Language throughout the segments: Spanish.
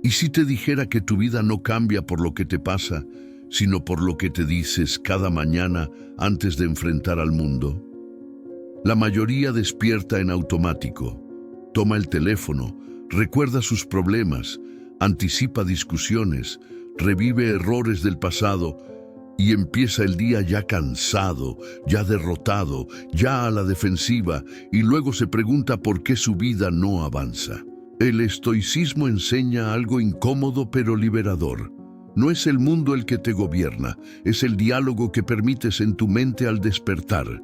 ¿Y si te dijera que tu vida no cambia por lo que te pasa, sino por lo que te dices cada mañana antes de enfrentar al mundo? La mayoría despierta en automático, toma el teléfono, recuerda sus problemas, anticipa discusiones, revive errores del pasado y empieza el día ya cansado, ya derrotado, ya a la defensiva, y luego se pregunta por qué su vida no avanza. El estoicismo enseña algo incómodo pero liberador. No es el mundo el que te gobierna, es el diálogo que permites en tu mente al despertar.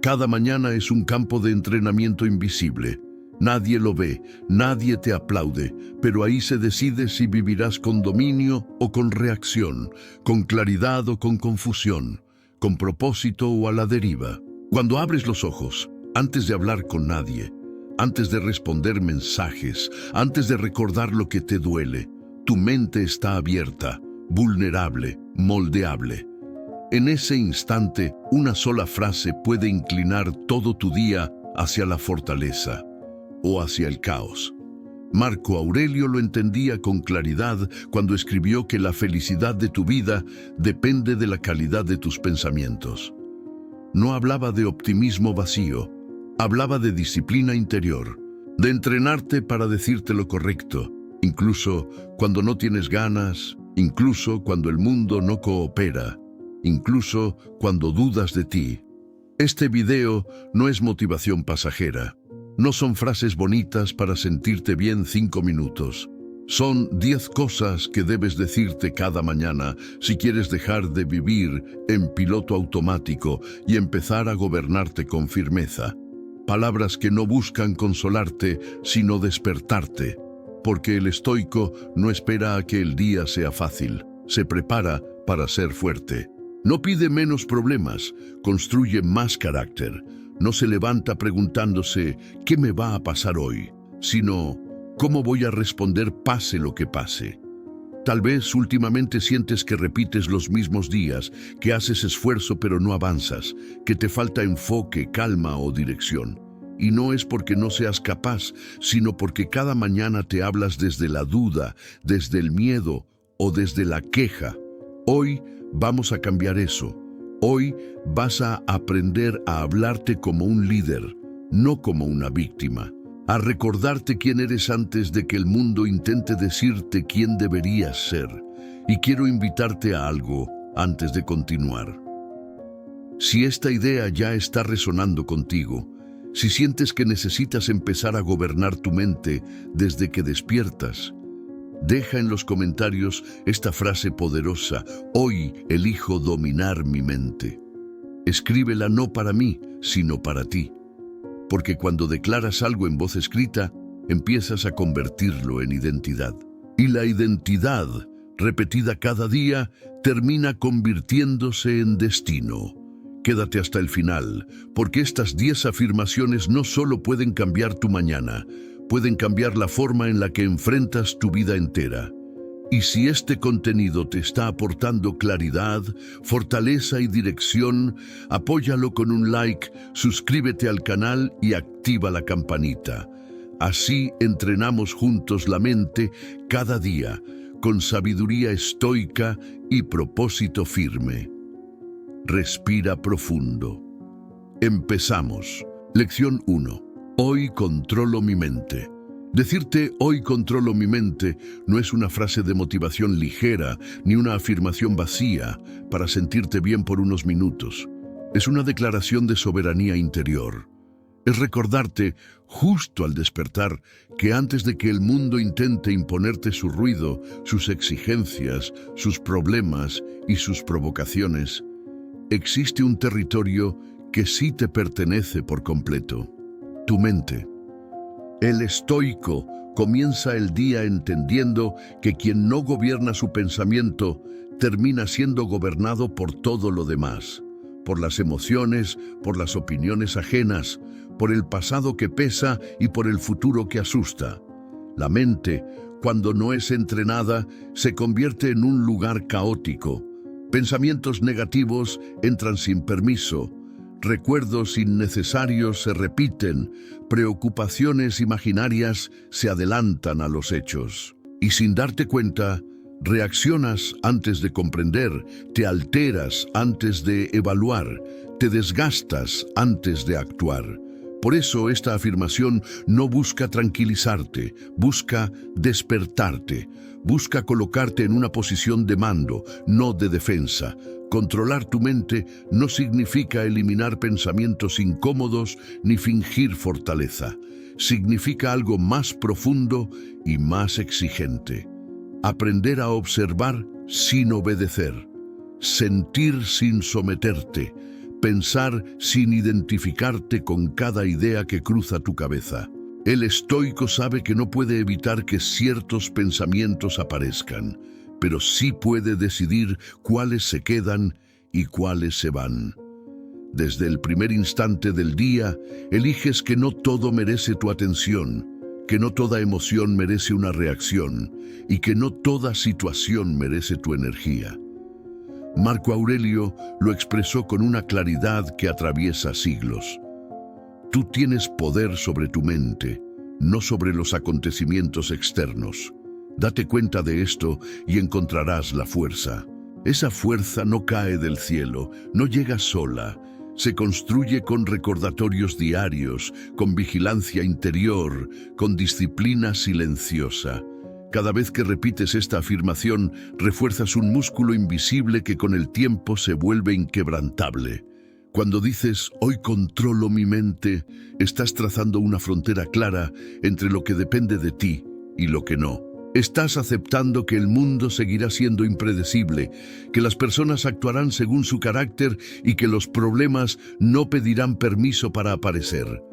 Cada mañana es un campo de entrenamiento invisible. Nadie lo ve, nadie te aplaude, pero ahí se decide si vivirás con dominio o con reacción, con claridad o con confusión, con propósito o a la deriva. Cuando abres los ojos, antes de hablar con nadie, antes de responder mensajes, antes de recordar lo que te duele, tu mente está abierta, vulnerable, moldeable. En ese instante, una sola frase puede inclinar todo tu día hacia la fortaleza o hacia el caos. Marco Aurelio lo entendía con claridad cuando escribió que la felicidad de tu vida depende de la calidad de tus pensamientos. No hablaba de optimismo vacío, hablaba de disciplina interior, de entrenarte para decirte lo correcto, incluso cuando no tienes ganas, incluso cuando el mundo no coopera, incluso cuando dudas de ti. Este video no es motivación pasajera. No son frases bonitas para sentirte bien 5 minutos. Son 10 cosas que debes decirte cada mañana si quieres dejar de vivir en piloto automático y empezar a gobernarte con firmeza. Palabras que no buscan consolarte, sino despertarte. Porque el estoico no espera a que el día sea fácil, se prepara para ser fuerte. No pide menos problemas, construye más carácter. No se levanta preguntándose ¿qué me va a pasar hoy?, sino ¿cómo voy a responder pase lo que pase? Tal vez últimamente sientes que repites los mismos días, que haces esfuerzo pero no avanzas, que te falta enfoque, calma o dirección. Y no es porque no seas capaz, sino porque cada mañana te hablas desde la duda, desde el miedo o desde la queja. Hoy vamos a cambiar eso. Hoy vas a aprender a hablarte como un líder, no como una víctima. A recordarte quién eres antes de que el mundo intente decirte quién deberías ser. Y quiero invitarte a algo antes de continuar. Si esta idea ya está resonando contigo, si sientes que necesitas empezar a gobernar tu mente desde que despiertas, deja en los comentarios esta frase poderosa: hoy elijo dominar mi mente. Escríbela no para mí, sino para ti. Porque cuando declaras algo en voz escrita, empiezas a convertirlo en identidad. Y la identidad, repetida cada día, termina convirtiéndose en destino. Quédate hasta el final, porque estas 10 afirmaciones no solo pueden cambiar tu mañana, pueden cambiar la forma en la que enfrentas tu vida entera. Y si este contenido te está aportando claridad, fortaleza y dirección, apóyalo con un like, suscríbete al canal y activa la campanita. Así entrenamos juntos la mente cada día, con sabiduría estoica y propósito firme. Respira profundo. Empezamos. Lección 1. Hoy controlo mi mente. Decirte hoy controlo mi mente no es una frase de motivación ligera ni una afirmación vacía para sentirte bien por unos minutos. Es una declaración de soberanía interior. Es recordarte, justo al despertar, que antes de que el mundo intente imponerte su ruido, sus exigencias, sus problemas y sus provocaciones, existe un territorio que sí te pertenece por completo: tu mente. El estoico comienza el día entendiendo que quien no gobierna su pensamiento termina siendo gobernado por todo lo demás, por las emociones, por las opiniones ajenas, por el pasado que pesa y por el futuro que asusta. La mente, cuando no es entrenada, se convierte en un lugar caótico. Pensamientos negativos entran sin permiso. Recuerdos innecesarios se repiten, preocupaciones imaginarias se adelantan a los hechos. Y sin darte cuenta, reaccionas antes de comprender, te alteras antes de evaluar, te desgastas antes de actuar. Por eso esta afirmación no busca tranquilizarte, busca despertarte, busca colocarte en una posición de mando, no de defensa. Controlar tu mente no significa eliminar pensamientos incómodos ni fingir fortaleza. Significa algo más profundo y más exigente. Aprender a observar sin obedecer, sentir sin someterte, pensar sin identificarte con cada idea que cruza tu cabeza. El estoico sabe que no puede evitar que ciertos pensamientos aparezcan, pero sí puede decidir cuáles se quedan y cuáles se van. Desde el primer instante del día, eliges que no todo merece tu atención, que no toda emoción merece una reacción y que no toda situación merece tu energía. Marco Aurelio lo expresó con una claridad que atraviesa siglos. Tú tienes poder sobre tu mente, no sobre los acontecimientos externos. Date cuenta de esto y encontrarás la fuerza. Esa fuerza no cae del cielo, no llega sola. Se construye con recordatorios diarios, con vigilancia interior, con disciplina silenciosa. Cada vez que repites esta afirmación, refuerzas un músculo invisible que con el tiempo se vuelve inquebrantable. Cuando dices, hoy controlo mi mente, estás trazando una frontera clara entre lo que depende de ti y lo que no. Estás aceptando que el mundo seguirá siendo impredecible, que las personas actuarán según su carácter y que los problemas no pedirán permiso para aparecer.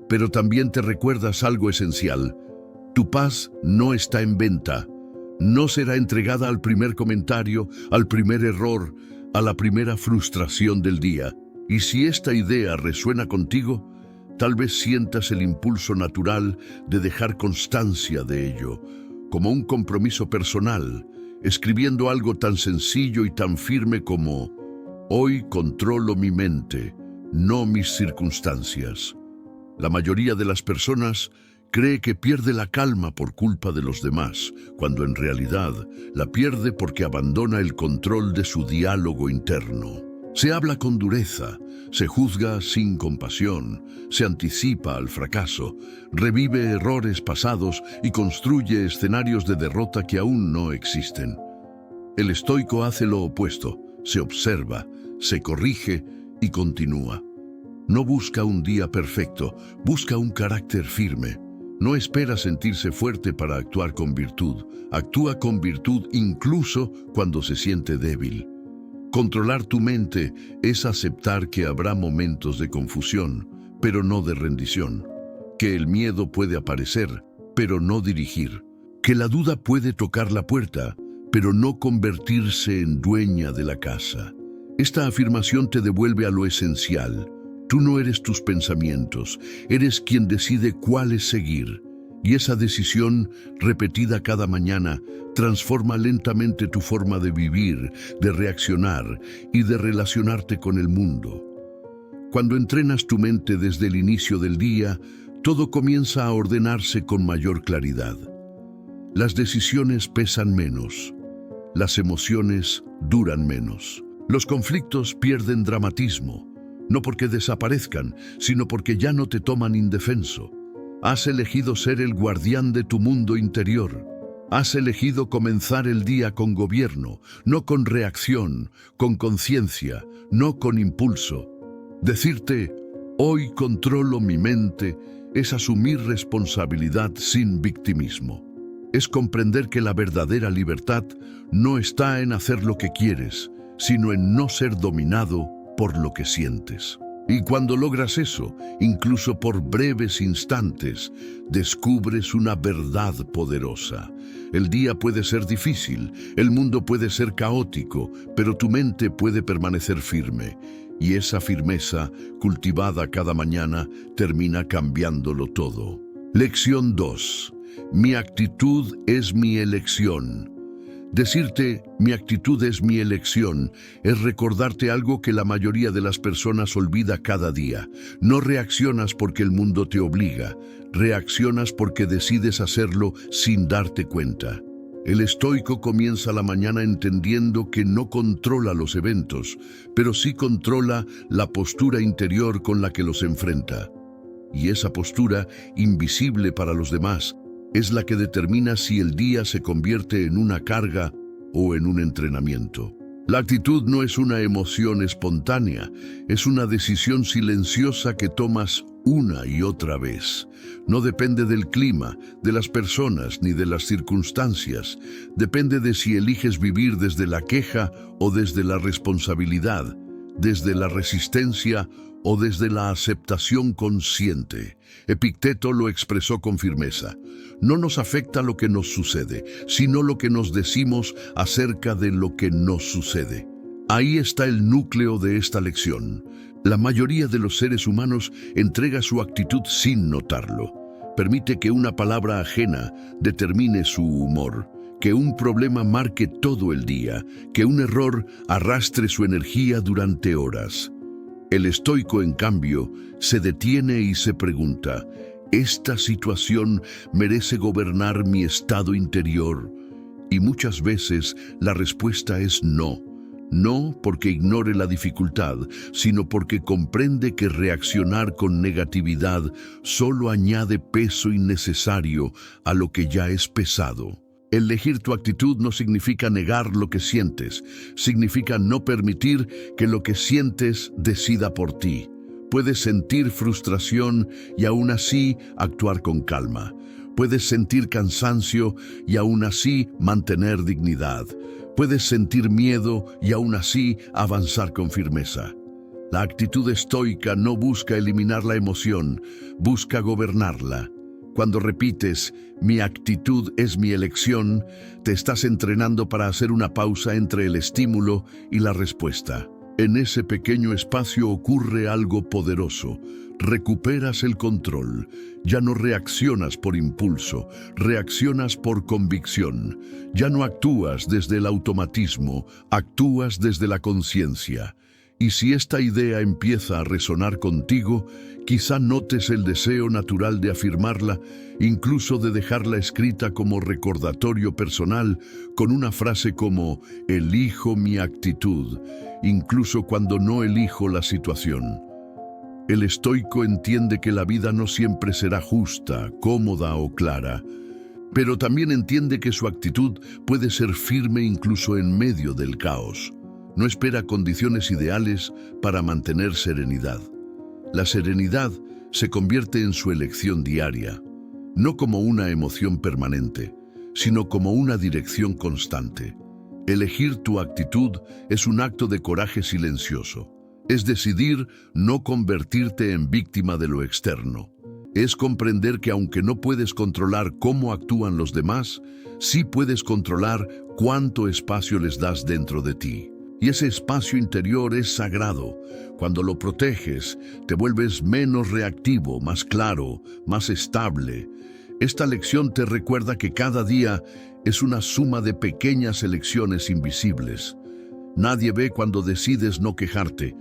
Pero también te recuerdas algo esencial. Tu paz no está en venta. No será entregada al primer comentario, al primer error, a la primera frustración del día. Y si esta idea resuena contigo, tal vez sientas el impulso natural de dejar constancia de ello, como un compromiso personal, escribiendo algo tan sencillo y tan firme como: hoy controlo mi mente, no mis circunstancias. La mayoría de las personas cree que pierde la calma por culpa de los demás, cuando en realidad la pierde porque abandona el control de su diálogo interno. Se habla con dureza, se juzga sin compasión, se anticipa al fracaso, revive errores pasados y construye escenarios de derrota que aún no existen. El estoico hace lo opuesto, se observa, se corrige y continúa. No busca un día perfecto, busca un carácter firme. No espera sentirse fuerte para actuar con virtud. Actúa con virtud incluso cuando se siente débil. Controlar tu mente es aceptar que habrá momentos de confusión, pero no de rendición. Que el miedo puede aparecer, pero no dirigir. Que la duda puede tocar la puerta, pero no convertirse en dueña de la casa. Esta afirmación te devuelve a lo esencial. Tú no eres tus pensamientos, eres quien decide cuáles seguir. Y esa decisión, repetida cada mañana, transforma lentamente tu forma de vivir, de reaccionar y de relacionarte con el mundo. Cuando entrenas tu mente desde el inicio del día, todo comienza a ordenarse con mayor claridad. Las decisiones pesan menos, las emociones duran menos, los conflictos pierden dramatismo. No porque desaparezcan, sino porque ya no te toman indefenso. Has elegido ser el guardián de tu mundo interior. Has elegido comenzar el día con gobierno, no con reacción, con conciencia, no con impulso. Decirte, hoy controlo mi mente, es asumir responsabilidad sin victimismo. Es comprender que la verdadera libertad no está en hacer lo que quieres, sino en no ser dominado por lo que sientes. Y cuando logras eso, incluso por breves instantes, descubres una verdad poderosa. El día puede ser difícil, el mundo puede ser caótico, pero tu mente puede permanecer firme. Y esa firmeza, cultivada cada mañana, termina cambiándolo todo. Lección 2. Mi actitud es mi elección. Decirte, mi actitud es mi elección, es recordarte algo que la mayoría de las personas olvida cada día. No reaccionas porque el mundo te obliga, reaccionas porque decides hacerlo sin darte cuenta. El estoico comienza la mañana entendiendo que no controla los eventos, pero sí controla la postura interior con la que los enfrenta. Y esa postura, invisible para los demás, es la que determina si el día se convierte en una carga o en un entrenamiento. La actitud no es una emoción espontánea, es una decisión silenciosa que tomas una y otra vez. No depende del clima, de las personas ni de las circunstancias. Depende de si eliges vivir desde la queja o desde la responsabilidad, desde la resistencia o desde la aceptación consciente. Epicteto lo expresó con firmeza. No nos afecta lo que nos sucede, sino lo que nos decimos acerca de lo que nos sucede. Ahí está el núcleo de esta lección. La mayoría de los seres humanos entrega su actitud sin notarlo. Permite que una palabra ajena determine su humor, que un problema marque todo el día, que un error arrastre su energía durante horas. El estoico, en cambio, se detiene y se pregunta, ¿esta situación merece gobernar mi estado interior? Y muchas veces la respuesta es no. No porque ignore la dificultad, sino porque comprende que reaccionar con negatividad solo añade peso innecesario a lo que ya es pesado. Elegir tu actitud no significa negar lo que sientes, significa no permitir que lo que sientes decida por ti. Puedes sentir frustración y aún así actuar con calma. Puedes sentir cansancio y aún así mantener dignidad. Puedes sentir miedo y aún así avanzar con firmeza. La actitud estoica no busca eliminar la emoción, busca gobernarla. Cuando repites, mi actitud es mi elección, te estás entrenando para hacer una pausa entre el estímulo y la respuesta. En ese pequeño espacio ocurre algo poderoso. Recuperas el control. Ya no reaccionas por impulso, reaccionas por convicción. Ya no actúas desde el automatismo, actúas desde la conciencia. Y si esta idea empieza a resonar contigo, quizá notes el deseo natural de afirmarla, incluso de dejarla escrita como recordatorio personal, con una frase como «elijo mi actitud», incluso cuando no elijo la situación. El estoico entiende que la vida no siempre será justa, cómoda o clara, pero también entiende que su actitud puede ser firme incluso en medio del caos. No espera condiciones ideales para mantener serenidad. La serenidad se convierte en su elección diaria, no como una emoción permanente, sino como una dirección constante. Elegir tu actitud es un acto de coraje silencioso. Es decidir no convertirte en víctima de lo externo. Es comprender que aunque no puedes controlar cómo actúan los demás, sí puedes controlar cuánto espacio les das dentro de ti. Y ese espacio interior es sagrado. Cuando lo proteges, te vuelves menos reactivo, más claro, más estable. Esta lección te recuerda que cada día es una suma de pequeñas elecciones invisibles. Nadie ve cuando decides no quejarte.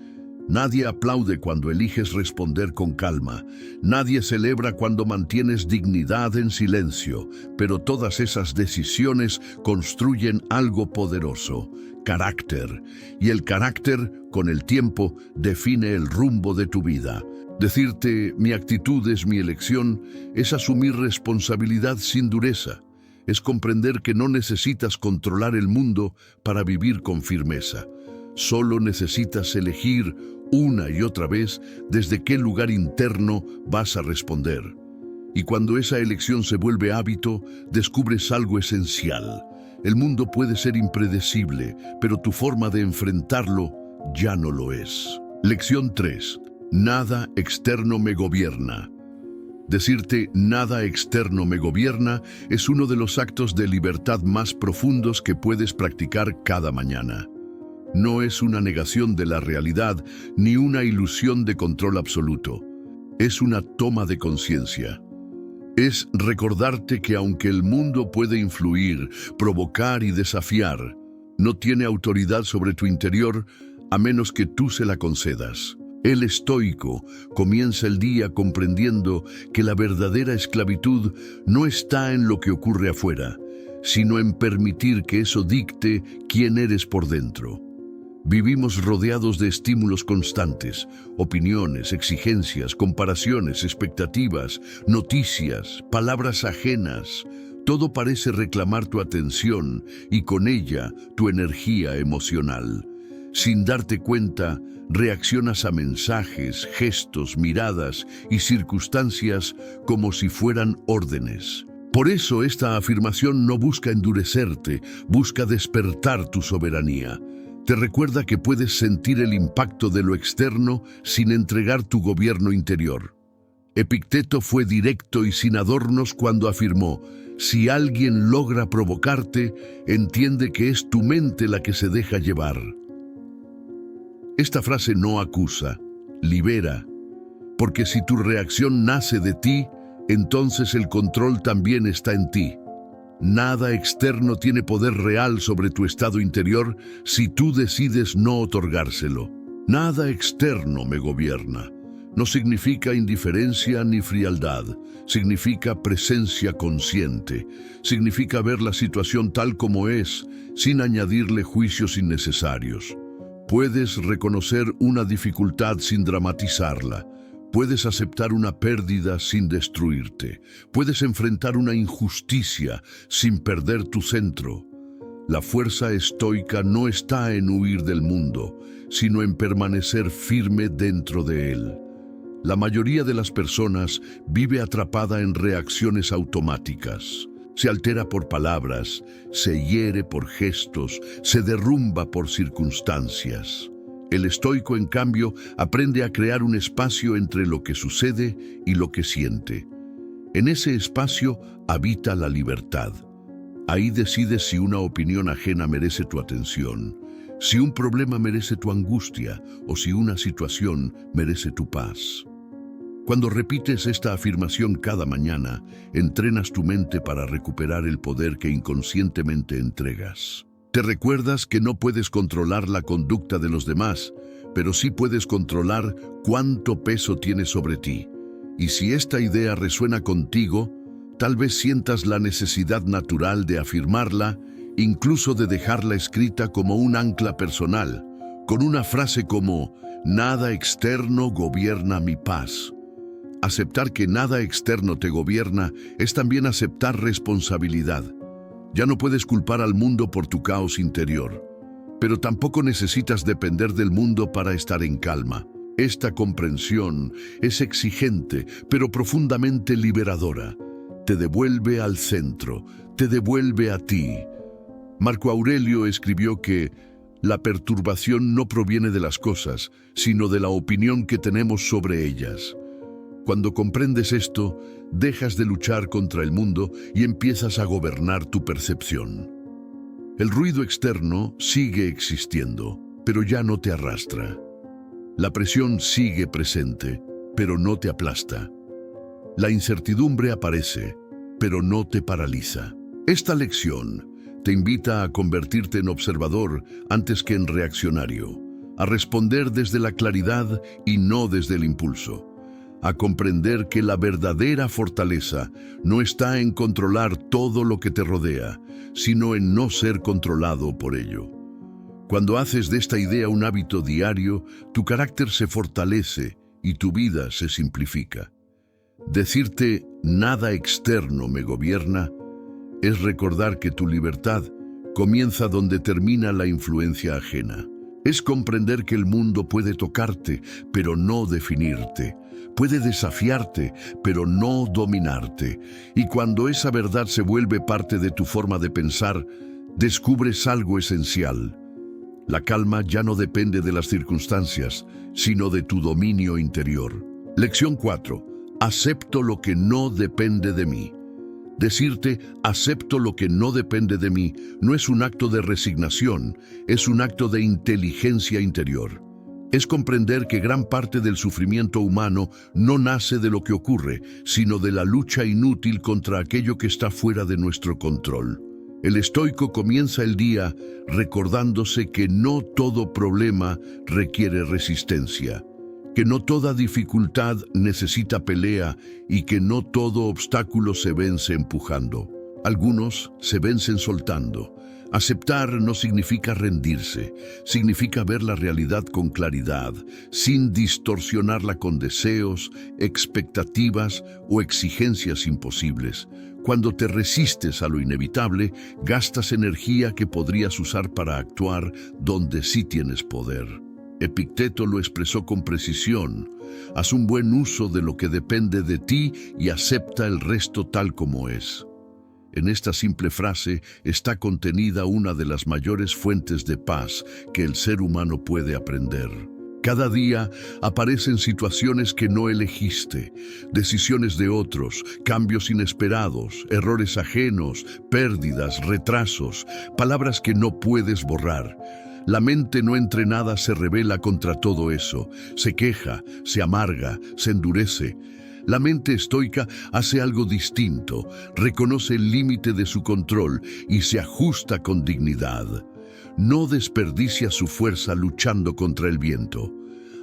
Nadie aplaude cuando eliges responder con calma. Nadie celebra cuando mantienes dignidad en silencio. Pero todas esas decisiones construyen algo poderoso: carácter. Y el carácter, con el tiempo, define el rumbo de tu vida. Decirte, mi actitud es mi elección, es asumir responsabilidad sin dureza. Es comprender que no necesitas controlar el mundo para vivir con firmeza. Solo necesitas elegir una y otra vez desde qué lugar interno vas a responder. Y cuando esa elección se vuelve hábito, descubres algo esencial. El mundo puede ser impredecible, pero tu forma de enfrentarlo ya no lo es. Lección 3. Nada externo me gobierna. Decirte nada externo me gobierna es uno de los actos de libertad más profundos que puedes practicar cada mañana. No es una negación de la realidad ni una ilusión de control absoluto. Es una toma de conciencia. Es recordarte que aunque el mundo puede influir, provocar y desafiar, no tiene autoridad sobre tu interior a menos que tú se la concedas. El estoico comienza el día comprendiendo que la verdadera esclavitud no está en lo que ocurre afuera, sino en permitir que eso dicte quién eres por dentro. Vivimos rodeados de estímulos constantes, opiniones, exigencias, comparaciones, expectativas, noticias, palabras ajenas. Todo parece reclamar tu atención y con ella tu energía emocional. Sin darte cuenta, reaccionas a mensajes, gestos, miradas y circunstancias como si fueran órdenes. Por eso esta afirmación no busca endurecerte, busca despertar tu soberanía. Te recuerda que puedes sentir el impacto de lo externo sin entregar tu gobierno interior. Epicteto fue directo y sin adornos cuando afirmó: si alguien logra provocarte, entiende que es tu mente la que se deja llevar. Esta frase no acusa, libera, porque si tu reacción nace de ti, entonces el control también está en ti. Nada externo tiene poder real sobre tu estado interior si tú decides no otorgárselo. Nada externo me gobierna. No significa indiferencia ni frialdad. Significa presencia consciente. Significa ver la situación tal como es, sin añadirle juicios innecesarios. Puedes reconocer una dificultad sin dramatizarla. Puedes aceptar una pérdida sin destruirte. Puedes enfrentar una injusticia sin perder tu centro. La fuerza estoica no está en huir del mundo, sino en permanecer firme dentro de él. La mayoría de las personas vive atrapada en reacciones automáticas. Se altera por palabras, se hiere por gestos, se derrumba por circunstancias. El estoico, en cambio, aprende a crear un espacio entre lo que sucede y lo que siente. En ese espacio habita la libertad. Ahí decides si una opinión ajena merece tu atención, si un problema merece tu angustia o si una situación merece tu paz. Cuando repites esta afirmación cada mañana, entrenas tu mente para recuperar el poder que inconscientemente entregas. Te recuerdas que no puedes controlar la conducta de los demás, pero sí puedes controlar cuánto peso tiene sobre ti. Y si esta idea resuena contigo, tal vez sientas la necesidad natural de afirmarla, incluso de dejarla escrita como un ancla personal, con una frase como: nada externo gobierna mi paz. Aceptar que nada externo te gobierna es también aceptar responsabilidad. Ya no puedes culpar al mundo por tu caos interior, pero tampoco necesitas depender del mundo para estar en calma. Esta comprensión es exigente, pero profundamente liberadora. Te devuelve al centro, te devuelve a ti. Marco Aurelio escribió que la perturbación no proviene de las cosas, sino de la opinión que tenemos sobre ellas. Cuando comprendes esto, dejas de luchar contra el mundo y empiezas a gobernar tu percepción. El ruido externo sigue existiendo, pero ya no te arrastra. La presión sigue presente, pero no te aplasta. La incertidumbre aparece, pero no te paraliza. Esta lección te invita a convertirte en observador antes que en reaccionario, a responder desde la claridad y no desde el impulso, a comprender que la verdadera fortaleza no está en controlar todo lo que te rodea, sino en no ser controlado por ello. Cuando haces de esta idea un hábito diario, tu carácter se fortalece y tu vida se simplifica. Decirte nada externo me gobierna es recordar que tu libertad comienza donde termina la influencia ajena. Es comprender que el mundo puede tocarte, pero no definirte. Puede desafiarte, pero no dominarte. Y cuando esa verdad se vuelve parte de tu forma de pensar, descubres algo esencial. La calma ya no depende de las circunstancias, sino de tu dominio interior. Lección 4. Acepto lo que no depende de mí. Decirte acepto lo que no depende de mí no es un acto de resignación, es un acto de inteligencia interior. Es comprender que gran parte del sufrimiento humano no nace de lo que ocurre, sino de la lucha inútil contra aquello que está fuera de nuestro control. El estoico comienza el día recordándose que no todo problema requiere resistencia, que no toda dificultad necesita pelea y que no todo obstáculo se vence empujando. Algunos se vencen soltando. Aceptar no significa rendirse, significa ver la realidad con claridad, sin distorsionarla con deseos, expectativas o exigencias imposibles. Cuando te resistes a lo inevitable, gastas energía que podrías usar para actuar donde sí tienes poder. Epicteto lo expresó con precisión: haz un buen uso de lo que depende de ti y acepta el resto tal como es. En esta simple frase está contenida una de las mayores fuentes de paz que el ser humano puede aprender. Cada día aparecen situaciones que no elegiste, decisiones de otros, cambios inesperados, errores ajenos, pérdidas, retrasos, palabras que no puedes borrar. La mente no entrenada se rebela contra todo eso, se queja, se amarga, se endurece. La mente estoica hace algo distinto, reconoce el límite de su control y se ajusta con dignidad. No desperdicia su fuerza luchando contra el viento.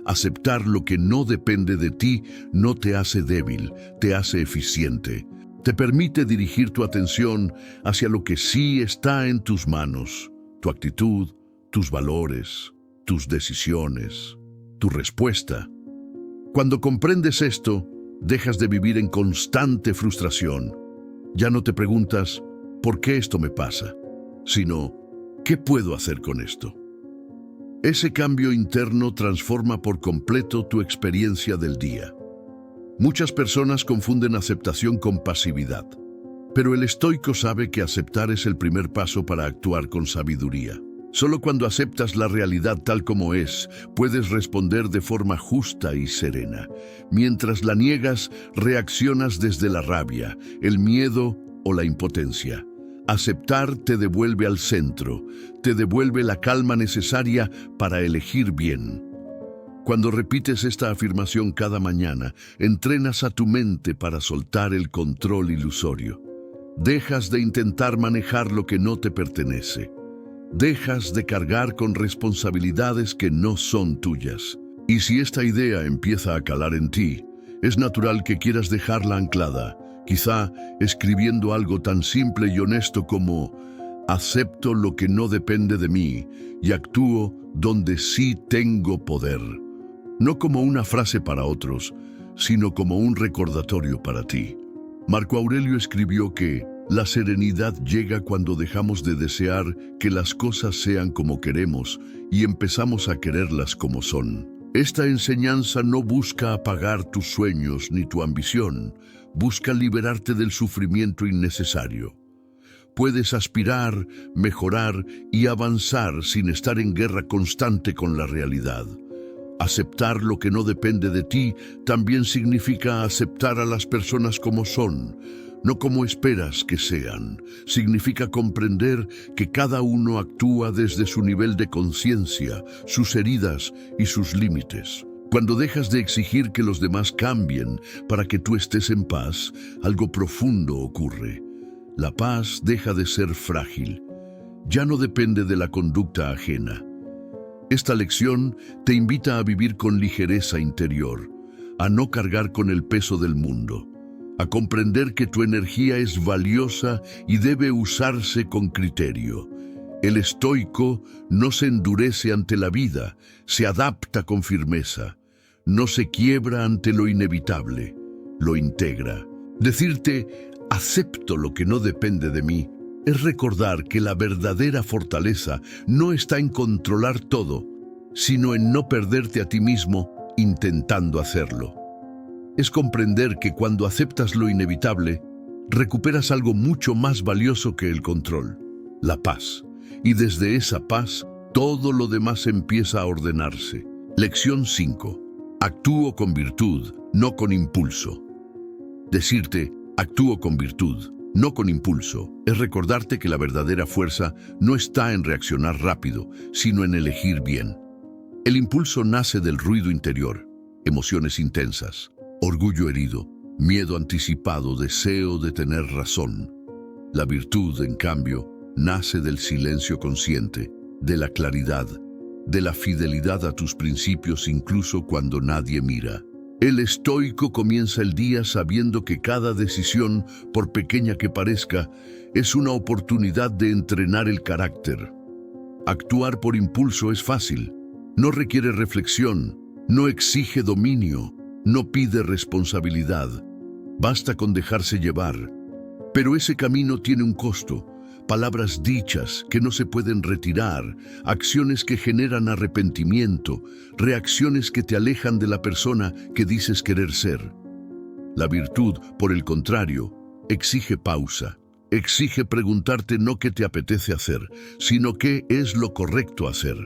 Aceptar lo que no depende de ti no te hace débil, te hace eficiente. Te permite dirigir tu atención hacia lo que sí está en tus manos: tu actitud, tus valores, tus decisiones, tu respuesta. Cuando comprendes esto, dejas de vivir en constante frustración. Ya no te preguntas, ¿por qué esto me pasa?, sino, ¿qué puedo hacer con esto? Ese cambio interno transforma por completo tu experiencia del día. Muchas personas confunden aceptación con pasividad, pero el estoico sabe que aceptar es el primer paso para actuar con sabiduría. Solo cuando aceptas la realidad tal como es, puedes responder de forma justa y serena. Mientras la niegas, reaccionas desde la rabia, el miedo o la impotencia. Aceptar te devuelve al centro, te devuelve la calma necesaria para elegir bien. Cuando repites esta afirmación cada mañana, entrenas a tu mente para soltar el control ilusorio. Dejas de intentar manejar lo que no te pertenece. Dejas de cargar con responsabilidades que no son tuyas. Y si esta idea empieza a calar en ti, es natural que quieras dejarla anclada, quizá escribiendo algo tan simple y honesto como: acepto lo que no depende de mí y actúo donde sí tengo poder. No como una frase para otros, sino como un recordatorio para ti. Marco Aurelio escribió que la serenidad llega cuando dejamos de desear que las cosas sean como queremos y empezamos a quererlas como son. Esta enseñanza no busca apagar tus sueños ni tu ambición, busca liberarte del sufrimiento innecesario. Puedes aspirar, mejorar y avanzar sin estar en guerra constante con la realidad. Aceptar lo que no depende de ti también significa aceptar a las personas como son, no como esperas que sean. Significa comprender que cada uno actúa desde su nivel de conciencia, sus heridas y sus límites. Cuando dejas de exigir que los demás cambien para que tú estés en paz, algo profundo ocurre. La paz deja de ser frágil. Ya no depende de la conducta ajena. Esta lección te invita a vivir con ligereza interior, a no cargar con el peso del mundo, a comprender que tu energía es valiosa y debe usarse con criterio. El estoico no se endurece ante la vida, se adapta con firmeza, no se quiebra ante lo inevitable, lo integra. Decirte, acepto lo que no depende de mí, es recordar que la verdadera fortaleza no está en controlar todo, sino en no perderte a ti mismo intentando hacerlo. Es comprender que cuando aceptas lo inevitable, recuperas algo mucho más valioso que el control, la paz. Y desde esa paz, todo lo demás empieza a ordenarse. Lección 5. Actúo con virtud, no con impulso. Decirte, actúo con virtud, no con impulso, es recordarte que la verdadera fuerza no está en reaccionar rápido, sino en elegir bien. El impulso nace del ruido interior, emociones intensas, orgullo herido, miedo anticipado, deseo de tener razón. La virtud, en cambio, nace del silencio consciente, de la claridad, de la fidelidad a tus principios incluso cuando nadie mira. El estoico comienza el día sabiendo que cada decisión, por pequeña que parezca, es una oportunidad de entrenar el carácter. Actuar por impulso es fácil, no requiere reflexión, no exige dominio, no pide responsabilidad. Basta con dejarse llevar. Pero ese camino tiene un costo, palabras dichas que no se pueden retirar, acciones que generan arrepentimiento, reacciones que te alejan de la persona que dices querer ser. La virtud, por el contrario, exige pausa, exige preguntarte no qué te apetece hacer, sino qué es lo correcto hacer,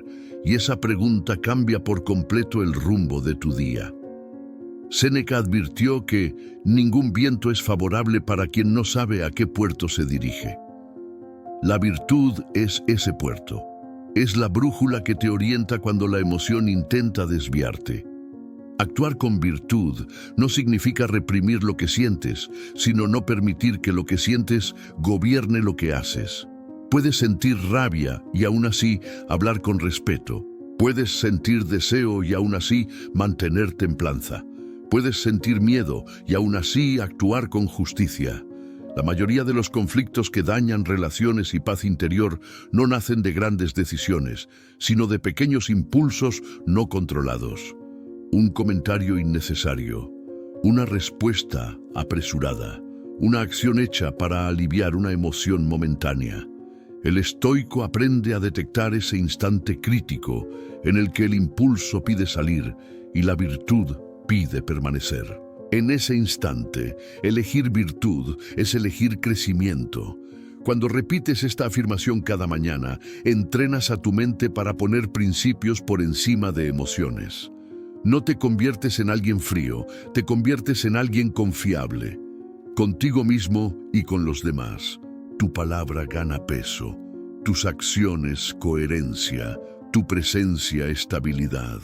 y esa pregunta cambia por completo el rumbo de tu día. Séneca advirtió que ningún viento es favorable para quien no sabe a qué puerto se dirige. La virtud es ese puerto. Es la brújula que te orienta cuando la emoción intenta desviarte. Actuar con virtud no significa reprimir lo que sientes, sino no permitir que lo que sientes gobierne lo que haces. Puedes sentir rabia y aún así hablar con respeto. Puedes sentir deseo y aún así mantener templanza. Puedes sentir miedo y aún así actuar con justicia. La mayoría de los conflictos que dañan relaciones y paz interior no nacen de grandes decisiones, sino de pequeños impulsos no controlados. Un comentario innecesario, una respuesta apresurada, una acción hecha para aliviar una emoción momentánea. El estoico aprende a detectar ese instante crítico en el que el impulso pide salir y la virtud pide permanecer. En ese instante, elegir virtud es elegir crecimiento. Cuando repites esta afirmación cada mañana, entrenas a tu mente para poner principios por encima de emociones. No te conviertes en alguien frío, te conviertes en alguien confiable, contigo mismo y con los demás. Tu palabra gana peso, tus acciones coherencia, tu presencia estabilidad.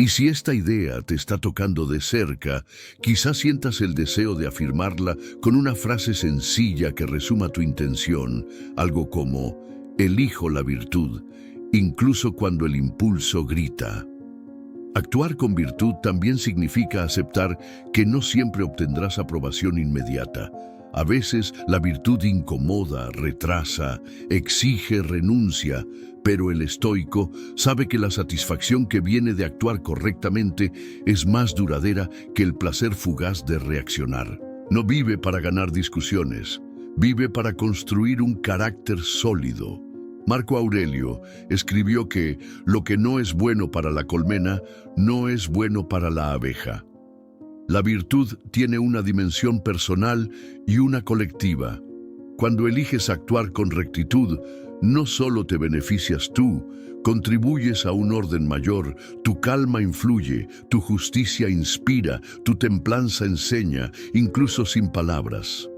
Y si esta idea te está tocando de cerca, quizás sientas el deseo de afirmarla con una frase sencilla que resuma tu intención, algo como, elijo la virtud, incluso cuando el impulso grita. Actuar con virtud también significa aceptar que no siempre obtendrás aprobación inmediata. A veces la virtud incomoda, retrasa, exige renuncia, pero el estoico sabe que la satisfacción que viene de actuar correctamente es más duradera que el placer fugaz de reaccionar. No vive para ganar discusiones, vive para construir un carácter sólido. Marco Aurelio escribió que lo que no es bueno para la colmena no es bueno para la abeja. La virtud tiene una dimensión personal y una colectiva. Cuando eliges actuar con rectitud, no solo te beneficias tú, contribuyes a un orden mayor, tu calma influye, tu justicia inspira, tu templanza enseña, incluso sin palabras.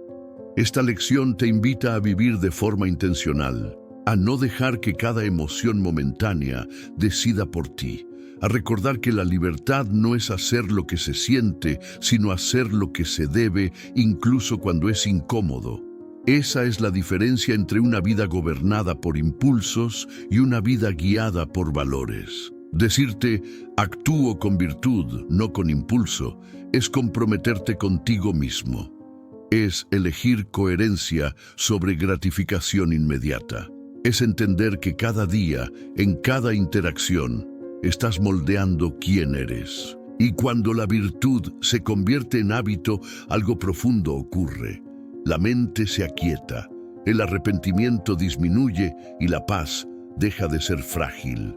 Esta lección te invita a vivir de forma intencional, a no dejar que cada emoción momentánea decida por ti, a recordar que la libertad no es hacer lo que se siente, sino hacer lo que se debe, incluso cuando es incómodo. Esa es la diferencia entre una vida gobernada por impulsos y una vida guiada por valores. Decirte, actúo con virtud, no con impulso, es comprometerte contigo mismo. Es elegir coherencia sobre gratificación inmediata. Es entender que cada día, en cada interacción, estás moldeando quién eres. Y cuando la virtud se convierte en hábito, algo profundo ocurre. La mente se aquieta, el arrepentimiento disminuye y la paz deja de ser frágil.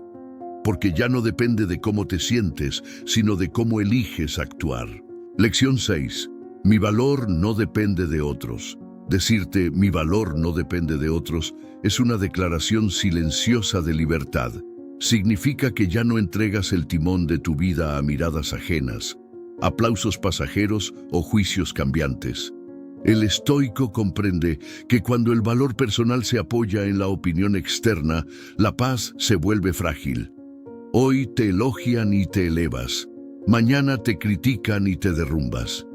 Porque ya no depende de cómo te sientes, sino de cómo eliges actuar. Lección 6. Mi valor no depende de otros. Decirte, mi valor no depende de otros, es una declaración silenciosa de libertad. Significa que ya no entregas el timón de tu vida a miradas ajenas, aplausos pasajeros o juicios cambiantes. El estoico comprende que cuando el valor personal se apoya en la opinión externa, la paz se vuelve frágil. Hoy te elogian y te elevas. Mañana te critican y te derrumbas.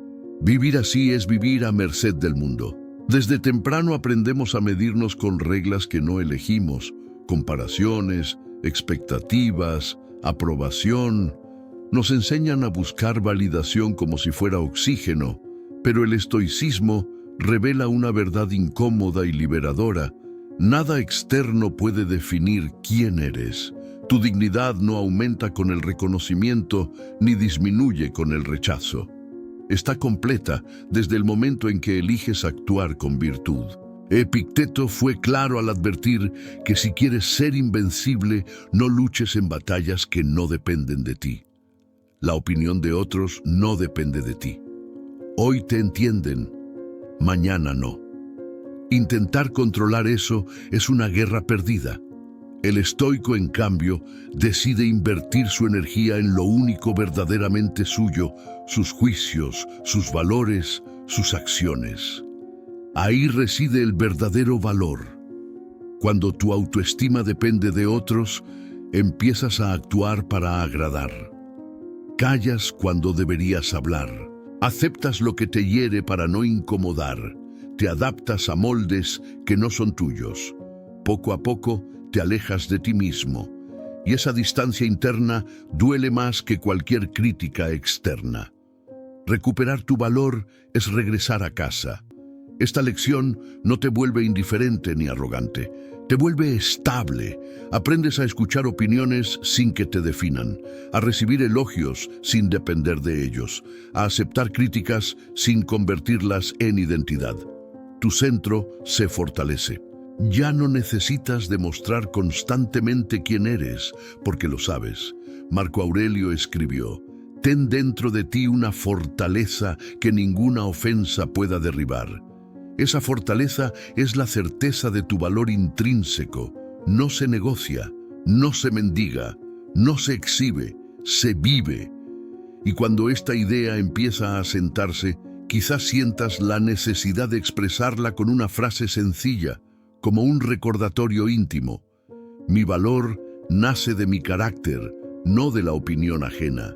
Vivir así es vivir a merced del mundo. Desde temprano aprendemos a medirnos con reglas que no elegimos, comparaciones, expectativas, aprobación. Nos enseñan a buscar validación como si fuera oxígeno, pero el estoicismo revela una verdad incómoda y liberadora. Nada externo puede definir quién eres. Tu dignidad no aumenta con el reconocimiento ni disminuye con el rechazo. Está completa desde el momento en que eliges actuar con virtud. Epicteto fue claro al advertir que si quieres ser invencible, no luches en batallas que no dependen de ti. La opinión de otros no depende de ti. Hoy te entienden, mañana no. Intentar controlar eso es una guerra perdida. El estoico, en cambio, decide invertir su energía en lo único verdaderamente suyo, sus juicios, sus valores, sus acciones. Ahí reside el verdadero valor. Cuando tu autoestima depende de otros, empiezas a actuar para agradar. Callas cuando deberías hablar. Aceptas lo que te hiere para no incomodar. Te adaptas a moldes que no son tuyos. Poco a poco te alejas de ti mismo. Y esa distancia interna duele más que cualquier crítica externa. Recuperar tu valor es regresar a casa. Esta lección no te vuelve indiferente ni arrogante. Te vuelve estable. Aprendes a escuchar opiniones sin que te definan, a recibir elogios sin depender de ellos, a aceptar críticas sin convertirlas en identidad. Tu centro se fortalece. Ya no necesitas demostrar constantemente quién eres, porque lo sabes. Marco Aurelio escribió: «Ten dentro de ti una fortaleza que ninguna ofensa pueda derribar». Esa fortaleza es la certeza de tu valor intrínseco. No se negocia, no se mendiga, no se exhibe, se vive. Y cuando esta idea empieza a asentarse, quizás sientas la necesidad de expresarla con una frase sencilla, como un recordatorio íntimo. Mi valor nace de mi carácter, no de la opinión ajena.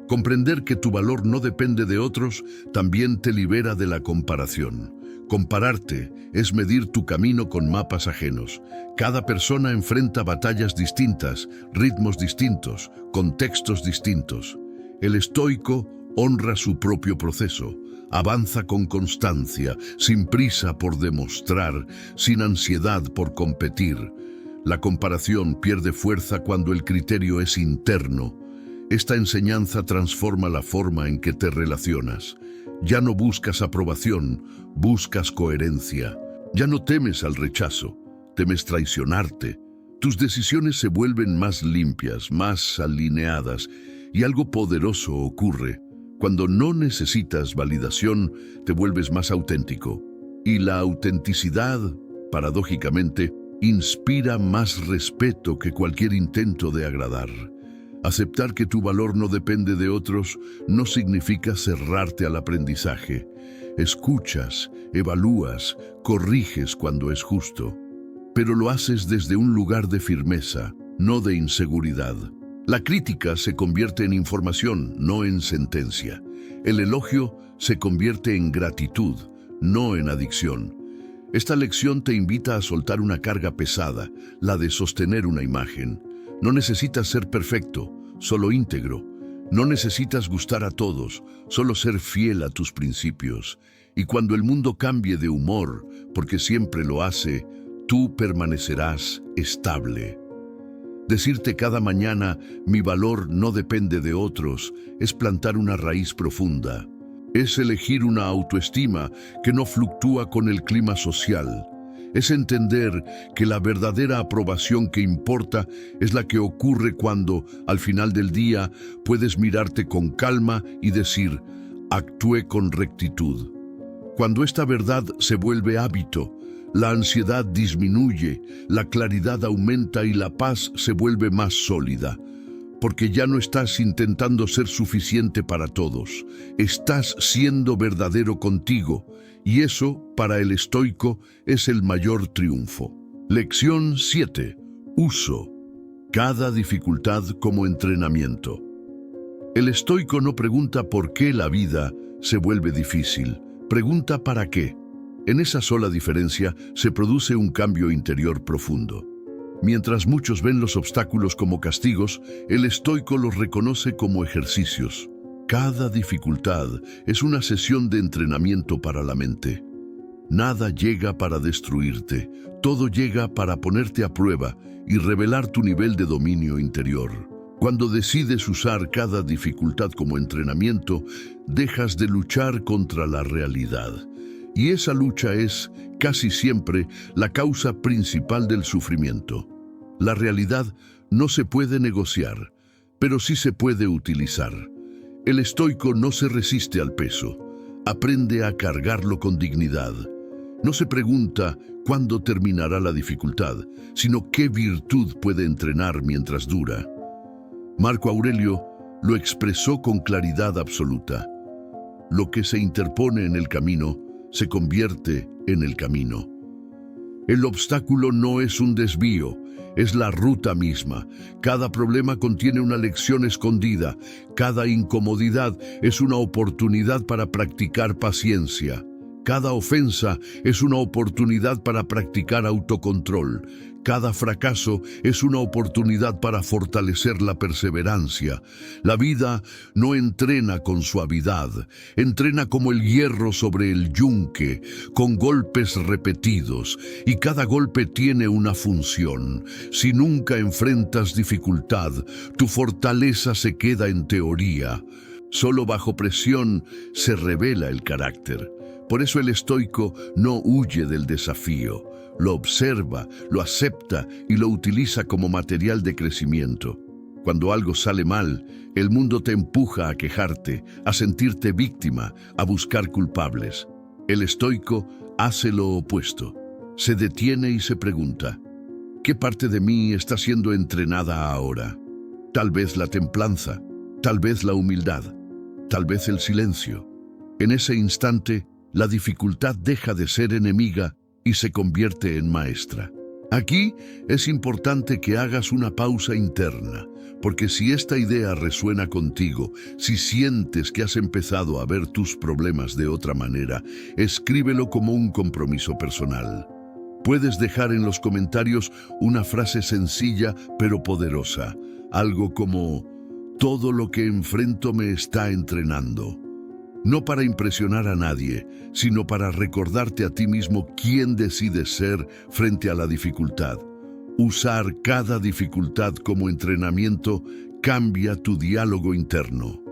Comprender que tu valor no depende de otros también te libera de la comparación. Compararte es medir tu camino con mapas ajenos. Cada persona enfrenta batallas distintas, ritmos distintos, contextos distintos. El estoico honra su propio proceso, avanza con constancia, sin prisa por demostrar, sin ansiedad por competir. La comparación pierde fuerza cuando el criterio es interno. Esta enseñanza transforma la forma en que te relacionas. Ya no buscas aprobación, buscas coherencia. Ya no temes al rechazo, temes traicionarte. Tus decisiones se vuelven más limpias, más alineadas, y algo poderoso ocurre. Cuando no necesitas validación, te vuelves más auténtico. Y la autenticidad, paradójicamente, inspira más respeto que cualquier intento de agradar. Aceptar que tu valor no depende de otros no significa cerrarte al aprendizaje. Escuchas, evalúas, corriges cuando es justo. Pero lo haces desde un lugar de firmeza, no de inseguridad. La crítica se convierte en información, no en sentencia. El elogio se convierte en gratitud, no en adicción. Esta lección te invita a soltar una carga pesada, la de sostener una imagen. No necesitas ser perfecto, solo íntegro. No necesitas gustar a todos, solo ser fiel a tus principios. Y cuando el mundo cambie de humor, porque siempre lo hace, tú permanecerás estable. Decirte cada mañana, mi valor no depende de otros, es plantar una raíz profunda. Es elegir una autoestima que no fluctúa con el clima social. Es entender que la verdadera aprobación que importa es la que ocurre cuando, al final del día, puedes mirarte con calma y decir, actué con rectitud. Cuando esta verdad se vuelve hábito, la ansiedad disminuye, la claridad aumenta y la paz se vuelve más sólida. Porque ya no estás intentando ser suficiente para todos, estás siendo verdadero contigo, y eso, para el estoico, es el mayor triunfo. Lección 7. Uso. Cada dificultad como entrenamiento. El estoico no pregunta por qué la vida se vuelve difícil, pregunta para qué. En esa sola diferencia se produce un cambio interior profundo. Mientras muchos ven los obstáculos como castigos, el estoico los reconoce como ejercicios. Cada dificultad es una sesión de entrenamiento para la mente. Nada llega para destruirte, todo llega para ponerte a prueba y revelar tu nivel de dominio interior. Cuando decides usar cada dificultad como entrenamiento, dejas de luchar contra la realidad. Y esa lucha es, casi siempre, la causa principal del sufrimiento. La realidad no se puede negociar, pero sí se puede utilizar. El estoico no se resiste al peso, aprende a cargarlo con dignidad. No se pregunta cuándo terminará la dificultad, sino qué virtud puede entrenar mientras dura. Marco Aurelio lo expresó con claridad absoluta. Lo que se interpone en el camino se convierte en el camino. El obstáculo no es un desvío, es la ruta misma. Cada problema contiene una lección escondida. Cada incomodidad es una oportunidad para practicar paciencia. Cada ofensa es una oportunidad para practicar autocontrol. Cada fracaso es una oportunidad para fortalecer la perseverancia. La vida no entrena con suavidad, entrena como el hierro sobre el yunque, con golpes repetidos, y cada golpe tiene una función. Si nunca enfrentas dificultad, tu fortaleza se queda en teoría. Solo bajo presión se revela el carácter. Por eso el estoico no huye del desafío, lo observa, lo acepta y lo utiliza como material de crecimiento. Cuando algo sale mal, el mundo te empuja a quejarte, a sentirte víctima, a buscar culpables. El estoico hace lo opuesto. Se detiene y se pregunta, ¿qué parte de mí está siendo entrenada ahora? Tal vez la templanza, tal vez la humildad, tal vez el silencio. En ese instante, la dificultad deja de ser enemiga y se convierte en maestra. Aquí es importante que hagas una pausa interna, porque si esta idea resuena contigo, si sientes que has empezado a ver tus problemas de otra manera, escríbelo como un compromiso personal. Puedes dejar en los comentarios una frase sencilla pero poderosa, algo como: todo lo que enfrento me está entrenando. No para impresionar a nadie, sino para recordarte a ti mismo quién decides ser frente a la dificultad. Usar cada dificultad como entrenamiento cambia tu diálogo interno.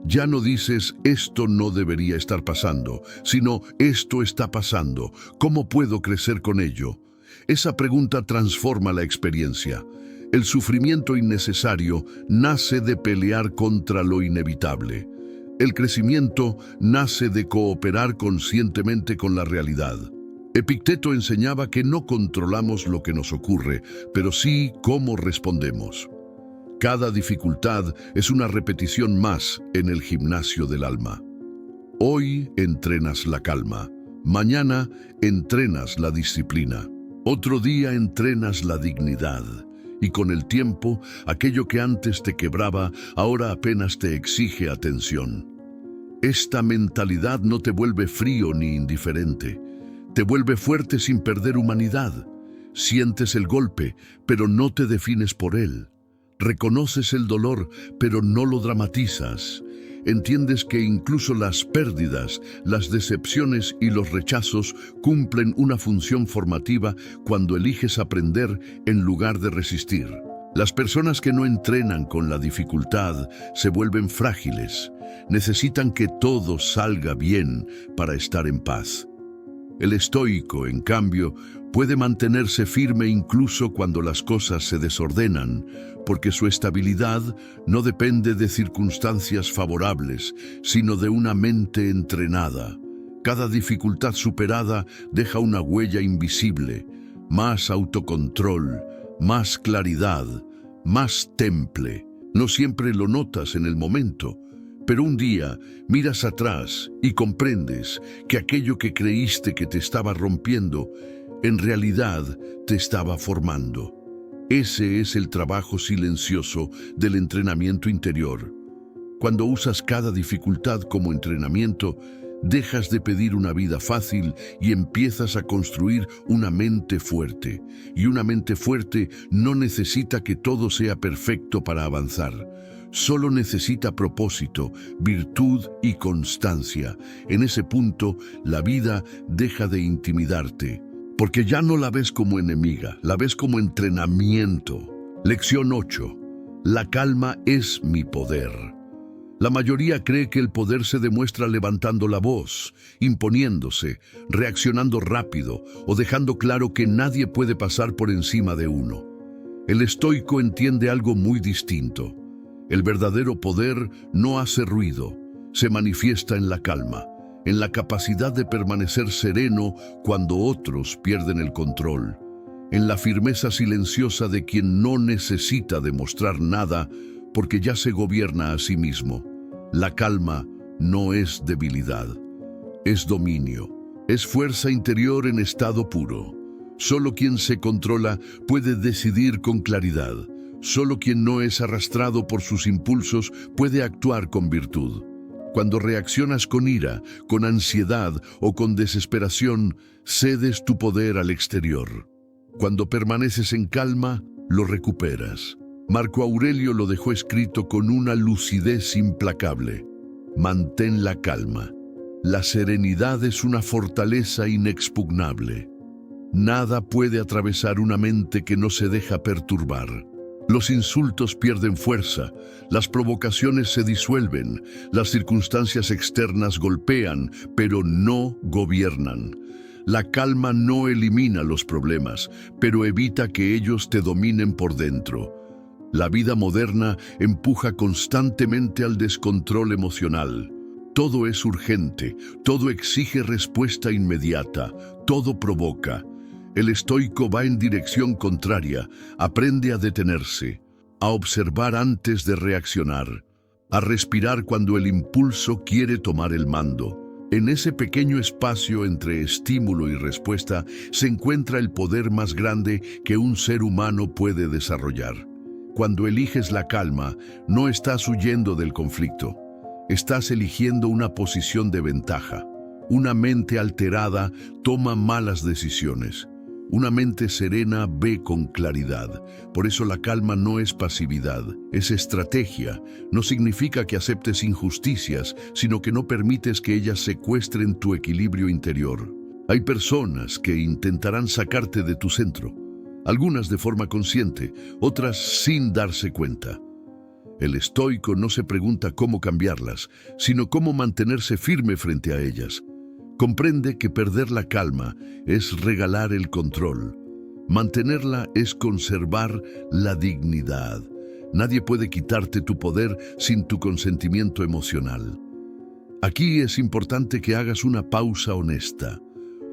Ya no dices, esto no debería estar pasando, sino, esto está pasando, ¿cómo puedo crecer con ello? Esa pregunta transforma la experiencia. El sufrimiento innecesario nace de pelear contra lo inevitable. El crecimiento nace de cooperar conscientemente con la realidad. Epicteto enseñaba que no controlamos lo que nos ocurre, pero sí cómo respondemos. Cada dificultad es una repetición más en el gimnasio del alma. Hoy entrenas la calma, mañana entrenas la disciplina, otro día entrenas la dignidad. Y con el tiempo, aquello que antes te quebraba, ahora apenas te exige atención. Esta mentalidad no te vuelve frío ni indiferente. Te vuelve fuerte sin perder humanidad. Sientes el golpe, pero no te defines por él. Reconoces el dolor, pero no lo dramatizas. Entiendes que incluso las pérdidas, las decepciones y los rechazos cumplen una función formativa cuando eliges aprender en lugar de resistir. Las personas que no entrenan con la dificultad se vuelven frágiles. Necesitan que todo salga bien para estar en paz. El estoico, en cambio, puede mantenerse firme incluso cuando las cosas se desordenan, porque su estabilidad no depende de circunstancias favorables, sino de una mente entrenada. Cada dificultad superada deja una huella invisible, más autocontrol, más claridad, más temple. No siempre lo notas en el momento, pero un día miras atrás y comprendes que aquello que creíste que te estaba rompiendo, en realidad te estaba formando. Ese es el trabajo silencioso del entrenamiento interior. Cuando usas cada dificultad como entrenamiento, dejas de pedir una vida fácil y empiezas a construir una mente fuerte. Y una mente fuerte no necesita que todo sea perfecto para avanzar. Solo necesita propósito, virtud y constancia. En ese punto, la vida deja de intimidarte, porque ya no la ves como enemiga, la ves como entrenamiento. Lección 8. La calma es mi poder. La mayoría cree que el poder se demuestra levantando la voz, imponiéndose, reaccionando rápido o dejando claro que nadie puede pasar por encima de uno. El estoico entiende algo muy distinto. El verdadero poder no hace ruido, se manifiesta en la calma, en la capacidad de permanecer sereno cuando otros pierden el control, en la firmeza silenciosa de quien no necesita demostrar nada porque ya se gobierna a sí mismo. La calma no es debilidad, es dominio, es fuerza interior en estado puro. Solo quien se controla puede decidir con claridad. Solo quien no es arrastrado por sus impulsos puede actuar con virtud. Cuando reaccionas con ira, con ansiedad o con desesperación, cedes tu poder al exterior. Cuando permaneces en calma, lo recuperas. Marco Aurelio lo dejó escrito con una lucidez implacable. Mantén la calma. La serenidad es una fortaleza inexpugnable. Nada puede atravesar una mente que no se deja perturbar. Los insultos pierden fuerza, las provocaciones se disuelven, las circunstancias externas golpean, pero no gobiernan. La calma no elimina los problemas, pero evita que ellos te dominen por dentro. La vida moderna empuja constantemente al descontrol emocional. Todo es urgente, todo exige respuesta inmediata, todo provoca. El estoico va en dirección contraria, aprende a detenerse, a observar antes de reaccionar, a respirar cuando el impulso quiere tomar el mando. En ese pequeño espacio entre estímulo y respuesta se encuentra el poder más grande que un ser humano puede desarrollar. Cuando eliges la calma, no estás huyendo del conflicto. Estás eligiendo una posición de ventaja. Una mente alterada toma malas decisiones. Una mente serena ve con claridad. Por eso la calma no es pasividad, es estrategia. No significa que aceptes injusticias, sino que no permites que ellas secuestren tu equilibrio interior. Hay personas que intentarán sacarte de tu centro. Algunas de forma consciente, otras sin darse cuenta. El estoico no se pregunta cómo cambiarlas, sino cómo mantenerse firme frente a ellas. Comprende que perder la calma es regalar el control. Mantenerla es conservar la dignidad. Nadie puede quitarte tu poder sin tu consentimiento emocional. Aquí es importante que hagas una pausa honesta.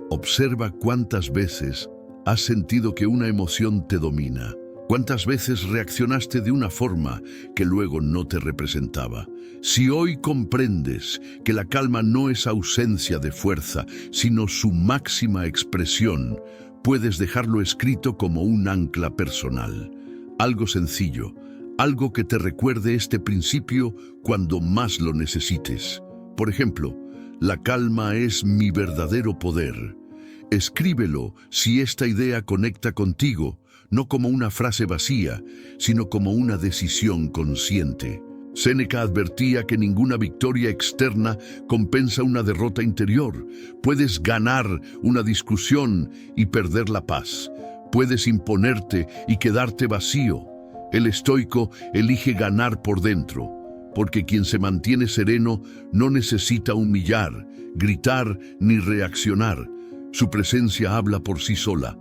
Observa cuántas veces has sentido que una emoción te domina. ¿Cuántas veces reaccionaste de una forma que luego no te representaba? Si hoy comprendes que la calma no es ausencia de fuerza, sino su máxima expresión, puedes dejarlo escrito como un ancla personal. Algo sencillo, algo que te recuerde este principio cuando más lo necesites. Por ejemplo, la calma es mi verdadero poder. Escríbelo si esta idea conecta contigo, no como una frase vacía, sino como una decisión consciente. Séneca advertía que ninguna victoria externa compensa una derrota interior. Puedes ganar una discusión y perder la paz. Puedes imponerte y quedarte vacío. El estoico elige ganar por dentro, porque quien se mantiene sereno no necesita humillar, gritar ni reaccionar. Su presencia habla por sí sola.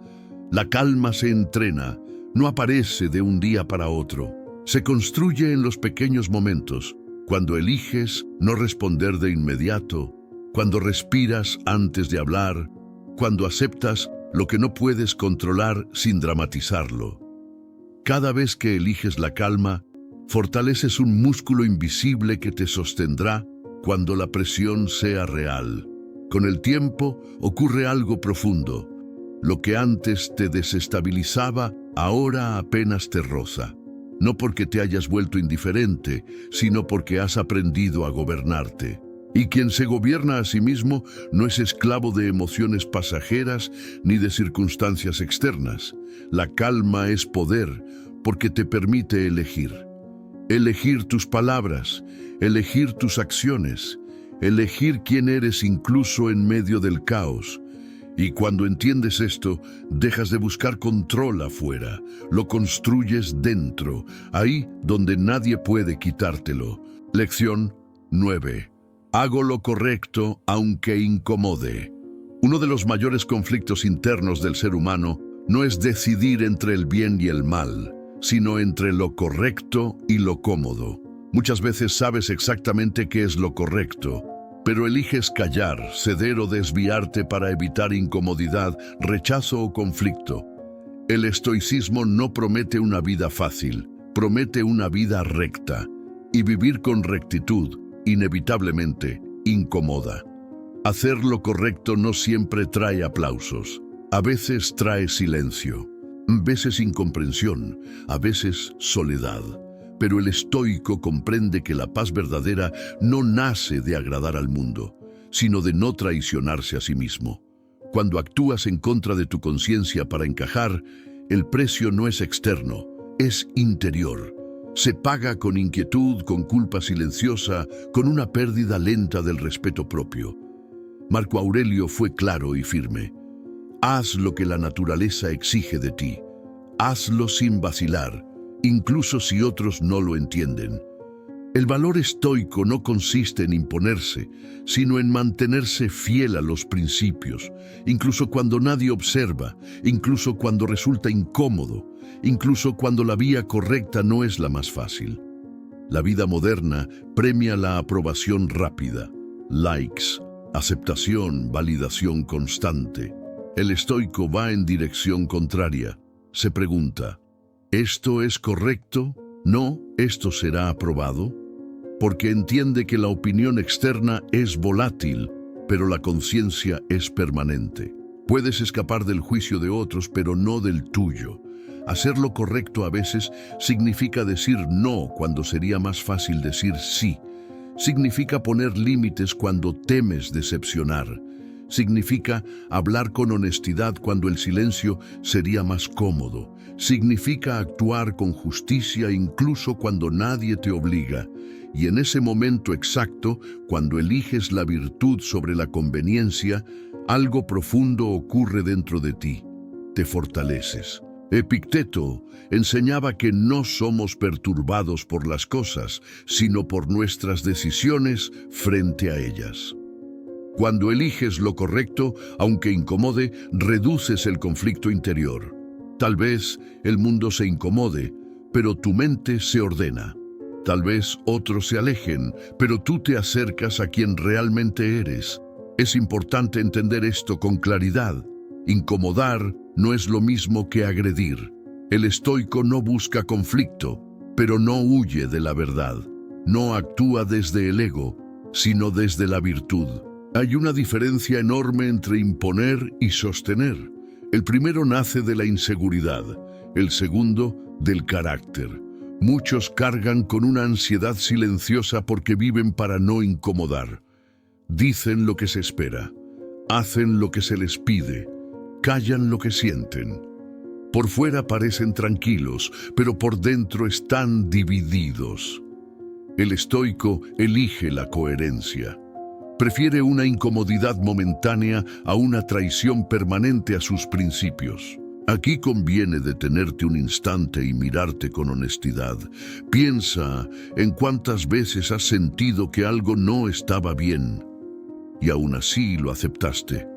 La calma se entrena, no aparece de un día para otro. Se construye en los pequeños momentos, cuando eliges no responder de inmediato, cuando respiras antes de hablar, cuando aceptas lo que no puedes controlar sin dramatizarlo. Cada vez que eliges la calma, fortaleces un músculo invisible que te sostendrá cuando la presión sea real. Con el tiempo ocurre algo profundo. Lo que antes te desestabilizaba ahora apenas te roza. No porque te hayas vuelto indiferente, sino porque has aprendido a gobernarte. Y quien se gobierna a sí mismo no es esclavo de emociones pasajeras ni de circunstancias externas. La calma es poder, porque te permite elegir. Elegir tus palabras, elegir tus acciones, elegir quién eres incluso en medio del caos. Y cuando entiendes esto, dejas de buscar control afuera, lo construyes dentro, ahí donde nadie puede quitártelo. Lección 9. Hago lo correcto aunque incomode. Uno de los mayores conflictos internos del ser humano no es decidir entre el bien y el mal, sino entre lo correcto y lo cómodo. Muchas veces sabes exactamente qué es lo correcto, pero eliges callar, ceder o desviarte para evitar incomodidad, rechazo o conflicto. El estoicismo no promete una vida fácil, promete una vida recta, y vivir con rectitud, inevitablemente, incomoda. Hacer lo correcto no siempre trae aplausos, a veces trae silencio, a veces incomprensión, a veces soledad. Pero el estoico comprende que la paz verdadera no nace de agradar al mundo, sino de no traicionarse a sí mismo. Cuando actúas en contra de tu conciencia para encajar, el precio no es externo, es interior. Se paga con inquietud, con culpa silenciosa, con una pérdida lenta del respeto propio. Marco Aurelio fue claro y firme. Haz lo que la naturaleza exige de ti. Hazlo sin vacilar, incluso si otros no lo entienden. El valor estoico no consiste en imponerse, sino en mantenerse fiel a los principios, incluso cuando nadie observa, incluso cuando resulta incómodo, incluso cuando la vía correcta no es la más fácil. La vida moderna premia la aprobación rápida, likes, aceptación, validación constante. El estoico va en dirección contraria. Se pregunta, ¿esto es correcto? No, ¿esto será aprobado? Porque entiende que la opinión externa es volátil, pero la conciencia es permanente. Puedes escapar del juicio de otros, pero no del tuyo. Hacer lo correcto a veces significa decir no cuando sería más fácil decir sí. Significa poner límites cuando temes decepcionar. Significa hablar con honestidad cuando el silencio sería más cómodo. Significa actuar con justicia incluso cuando nadie te obliga. Y en ese momento exacto, cuando eliges la virtud sobre la conveniencia, algo profundo ocurre dentro de ti. Te fortaleces. Epicteto enseñaba que no somos perturbados por las cosas, sino por nuestras decisiones frente a ellas. Cuando eliges lo correcto, aunque incomode, reduces el conflicto interior. Tal vez el mundo se incomode, pero tu mente se ordena. Tal vez otros se alejen, pero tú te acercas a quien realmente eres. Es importante entender esto con claridad. Incomodar no es lo mismo que agredir. El estoico no busca conflicto, pero no huye de la verdad. No actúa desde el ego, sino desde la virtud. Hay una diferencia enorme entre imponer y sostener. El primero nace de la inseguridad, el segundo del carácter. Muchos cargan con una ansiedad silenciosa porque viven para no incomodar. Dicen lo que se espera, hacen lo que se les pide, callan lo que sienten. Por fuera parecen tranquilos, pero por dentro están divididos. El estoico elige la coherencia. Prefiere una incomodidad momentánea a una traición permanente a sus principios. Aquí conviene detenerte un instante y mirarte con honestidad. Piensa en cuántas veces has sentido que algo no estaba bien y aún así lo aceptaste.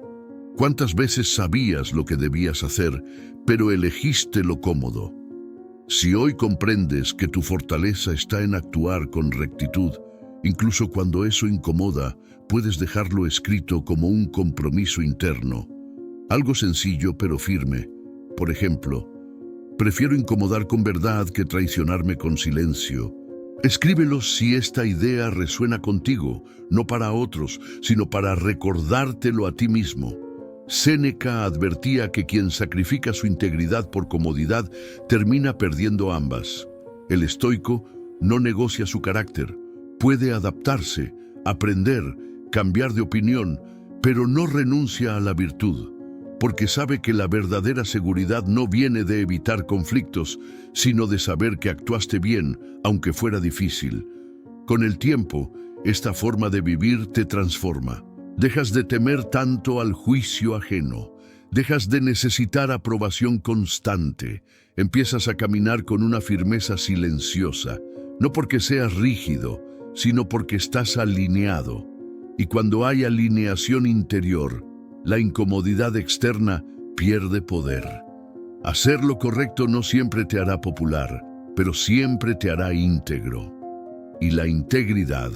¿Cuántas veces sabías lo que debías hacer, pero elegiste lo cómodo? Si hoy comprendes que tu fortaleza está en actuar con rectitud, incluso cuando eso incomoda, puedes dejarlo escrito como un compromiso interno. Algo sencillo pero firme. Por ejemplo, prefiero incomodar con verdad que traicionarme con silencio. Escríbelo si esta idea resuena contigo, no para otros, sino para recordártelo a ti mismo. Séneca advertía que quien sacrifica su integridad por comodidad termina perdiendo ambas. El estoico no negocia su carácter, puede adaptarse, aprender, cambiar de opinión, pero no renuncia a la virtud, porque sabe que la verdadera seguridad no viene de evitar conflictos, sino de saber que actuaste bien, aunque fuera difícil. Con el tiempo, esta forma de vivir te transforma. Dejas de temer tanto al juicio ajeno. Dejas de necesitar aprobación constante. Empiezas a caminar con una firmeza silenciosa, no porque seas rígido, sino porque estás alineado. Y cuando hay alineación interior, la incomodidad externa pierde poder. Hacer lo correcto no siempre te hará popular, pero siempre te hará íntegro. Y la integridad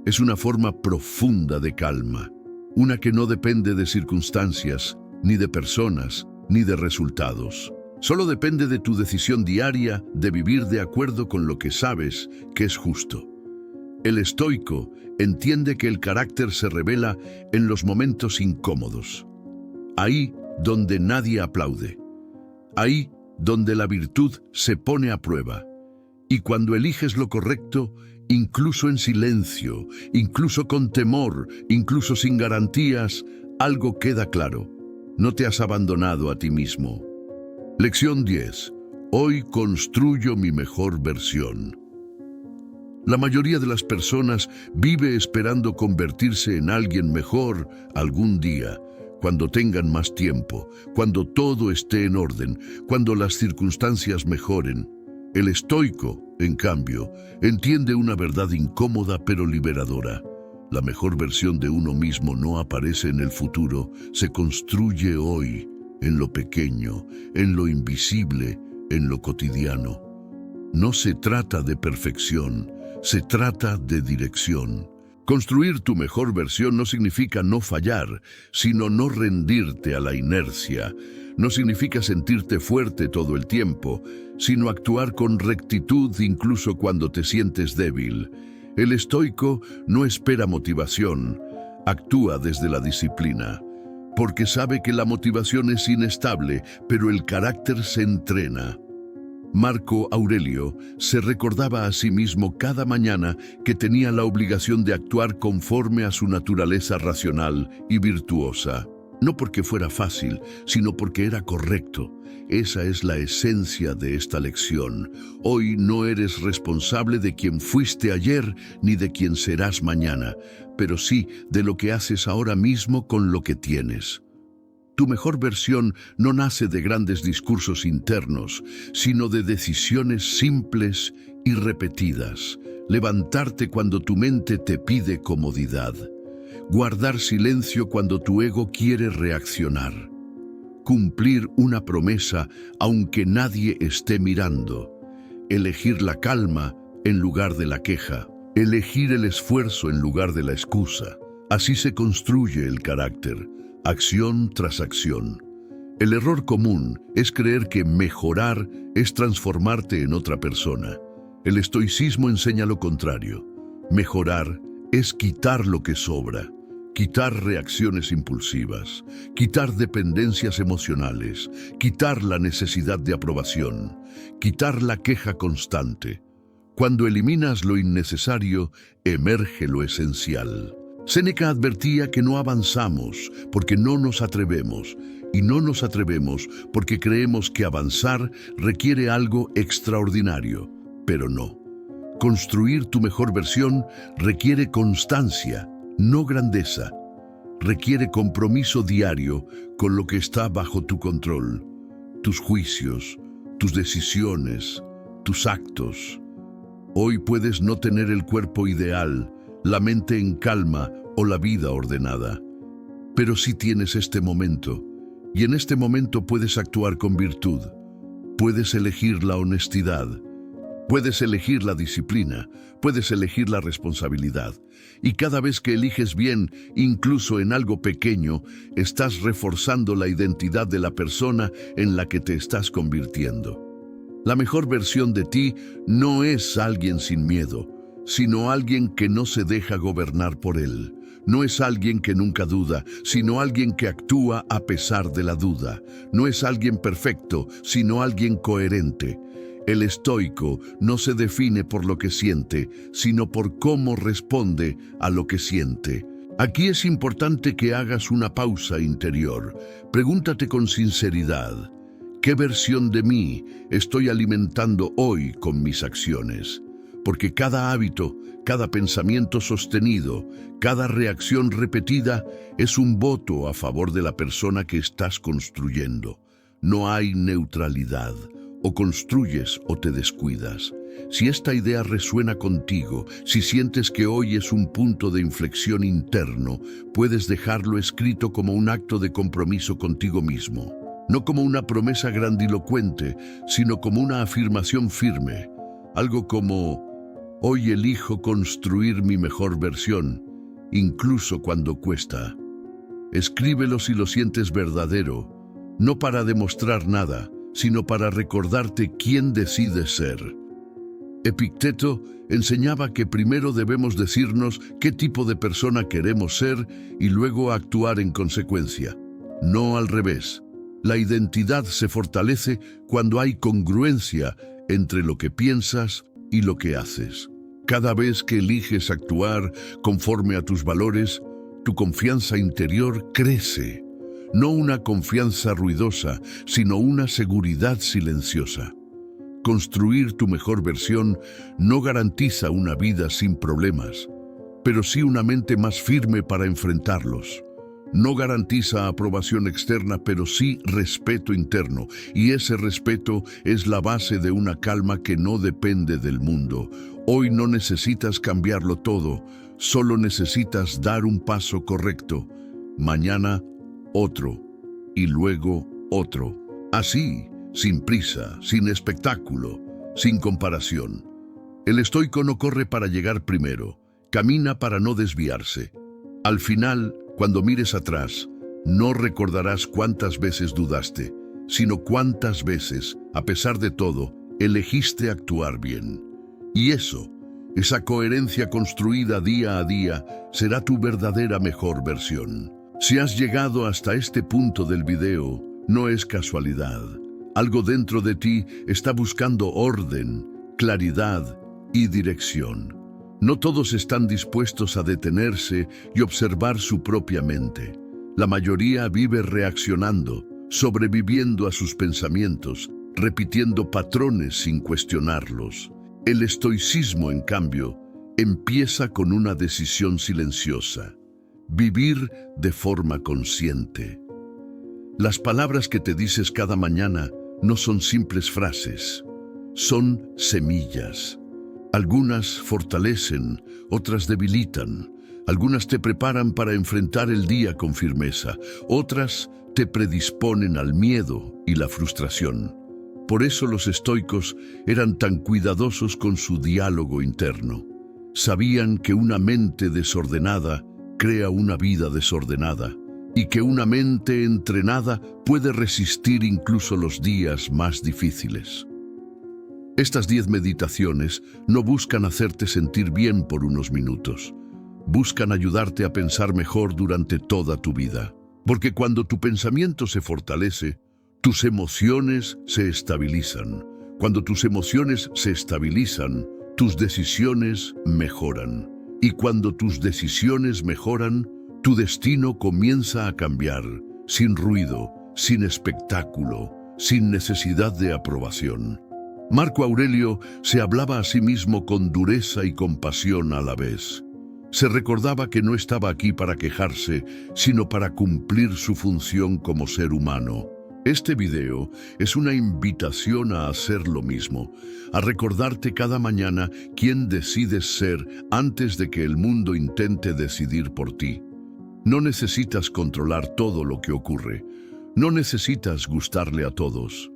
es una forma profunda de calma, una que no depende de circunstancias, ni de personas, ni de resultados. Solo depende de tu decisión diaria de vivir de acuerdo con lo que sabes que es justo. El estoico entiende que el carácter se revela en los momentos incómodos. Ahí donde nadie aplaude. Ahí donde la virtud se pone a prueba. Y cuando eliges lo correcto, incluso en silencio, incluso con temor, incluso sin garantías, algo queda claro. No te has abandonado a ti mismo. Lección 10. Hoy construyo mi mejor versión. La mayoría de las personas vive esperando convertirse en alguien mejor algún día, cuando tengan más tiempo, cuando todo esté en orden, cuando las circunstancias mejoren. El estoico, en cambio, entiende una verdad incómoda pero liberadora. La mejor versión de uno mismo no aparece en el futuro, se construye hoy, en lo pequeño, en lo invisible, en lo cotidiano. No se trata de perfección, se trata de dirección. Construir tu mejor versión no significa no fallar, sino no rendirte a la inercia. No significa sentirte fuerte todo el tiempo, sino actuar con rectitud incluso cuando te sientes débil. El estoico no espera motivación, actúa desde la disciplina, porque sabe que la motivación es inestable, pero el carácter se entrena. Marco Aurelio se recordaba a sí mismo cada mañana que tenía la obligación de actuar conforme a su naturaleza racional y virtuosa. No porque fuera fácil, sino porque era correcto. Esa es la esencia de esta lección. Hoy no eres responsable de quien fuiste ayer ni de quien serás mañana, pero sí de lo que haces ahora mismo con lo que tienes. Tu mejor versión no nace de grandes discursos internos, sino de decisiones simples y repetidas. Levantarte cuando tu mente te pide comodidad. Guardar silencio cuando tu ego quiere reaccionar. Cumplir una promesa aunque nadie esté mirando. Elegir la calma en lugar de la queja. Elegir el esfuerzo en lugar de la excusa. Así se construye el carácter, acción tras acción. El error común es creer que mejorar es transformarte en otra persona. El estoicismo enseña lo contrario. Mejorar es quitar lo que sobra, quitar reacciones impulsivas, quitar dependencias emocionales, quitar la necesidad de aprobación, quitar la queja constante. Cuando eliminas lo innecesario, emerge lo esencial. Séneca advertía que no avanzamos porque no nos atrevemos, y no nos atrevemos porque creemos que avanzar requiere algo extraordinario, pero no. Construir tu mejor versión requiere constancia, no grandeza. Requiere compromiso diario con lo que está bajo tu control, tus juicios, tus decisiones, tus actos. Hoy puedes no tener el cuerpo ideal, la mente en calma o la vida ordenada. Pero sí tienes este momento, y en este momento puedes actuar con virtud. Puedes elegir la honestidad, puedes elegir la disciplina, puedes elegir la responsabilidad. Y cada vez que eliges bien, incluso en algo pequeño, estás reforzando la identidad de la persona en la que te estás convirtiendo. La mejor versión de ti no es alguien sin miedo, sino alguien que no se deja gobernar por él. No es alguien que nunca duda, sino alguien que actúa a pesar de la duda. No es alguien perfecto, sino alguien coherente. El estoico no se define por lo que siente, sino por cómo responde a lo que siente. Aquí es importante que hagas una pausa interior. Pregúntate con sinceridad, ¿qué versión de mí estoy alimentando hoy con mis acciones? Porque cada hábito, cada pensamiento sostenido, cada reacción repetida es un voto a favor de la persona que estás construyendo. No hay neutralidad. O construyes o te descuidas. Si esta idea resuena contigo, si sientes que hoy es un punto de inflexión interno, puedes dejarlo escrito como un acto de compromiso contigo mismo. No como una promesa grandilocuente, sino como una afirmación firme. Algo como, hoy elijo construir mi mejor versión, incluso cuando cuesta. Escríbelo si lo sientes verdadero, no para demostrar nada, sino para recordarte quién decides ser. Epicteto enseñaba que primero debemos decirnos qué tipo de persona queremos ser y luego actuar en consecuencia. No al revés. La identidad se fortalece cuando hay congruencia entre lo que piensas y lo que haces. Cada vez que eliges actuar conforme a tus valores, tu confianza interior crece. No una confianza ruidosa, sino una seguridad silenciosa. Construir tu mejor versión no garantiza una vida sin problemas, pero sí una mente más firme para enfrentarlos. No garantiza aprobación externa, pero sí respeto interno, y ese respeto es la base de una calma que no depende del mundo. Hoy no necesitas cambiarlo todo, solo necesitas dar un paso correcto. Mañana, otro, y luego otro. Así, sin prisa, sin espectáculo, sin comparación. El estoico no corre para llegar primero, camina para no desviarse. Al final, cuando mires atrás, no recordarás cuántas veces dudaste, sino cuántas veces, a pesar de todo, elegiste actuar bien. Y eso, esa coherencia construida día a día, será tu verdadera mejor versión. Si has llegado hasta este punto del video, no es casualidad. Algo dentro de ti está buscando orden, claridad y dirección. No todos están dispuestos a detenerse y observar su propia mente. La mayoría vive reaccionando, sobreviviendo a sus pensamientos, repitiendo patrones sin cuestionarlos. El estoicismo, en cambio, empieza con una decisión silenciosa. Vivir de forma consciente. Las palabras que te dices cada mañana no son simples frases, son semillas. Algunas fortalecen, otras debilitan. Algunas te preparan para enfrentar el día con firmeza, otras te predisponen al miedo y la frustración. Por eso los estoicos eran tan cuidadosos con su diálogo interno. Sabían que una mente desordenada crea una vida desordenada y que una mente entrenada puede resistir incluso los días más difíciles. Estas 10 meditaciones no buscan hacerte sentir bien por unos minutos. Buscan ayudarte a pensar mejor durante toda tu vida. Porque cuando tu pensamiento se fortalece, tus emociones se estabilizan. Cuando tus emociones se estabilizan, tus decisiones mejoran. Y cuando tus decisiones mejoran, tu destino comienza a cambiar, sin ruido, sin espectáculo, sin necesidad de aprobación. Marco Aurelio se hablaba a sí mismo con dureza y compasión a la vez. Se recordaba que no estaba aquí para quejarse, sino para cumplir su función como ser humano. Este video es una invitación a hacer lo mismo, a recordarte cada mañana quién decides ser antes de que el mundo intente decidir por ti. No necesitas controlar todo lo que ocurre. No necesitas gustarle a todos.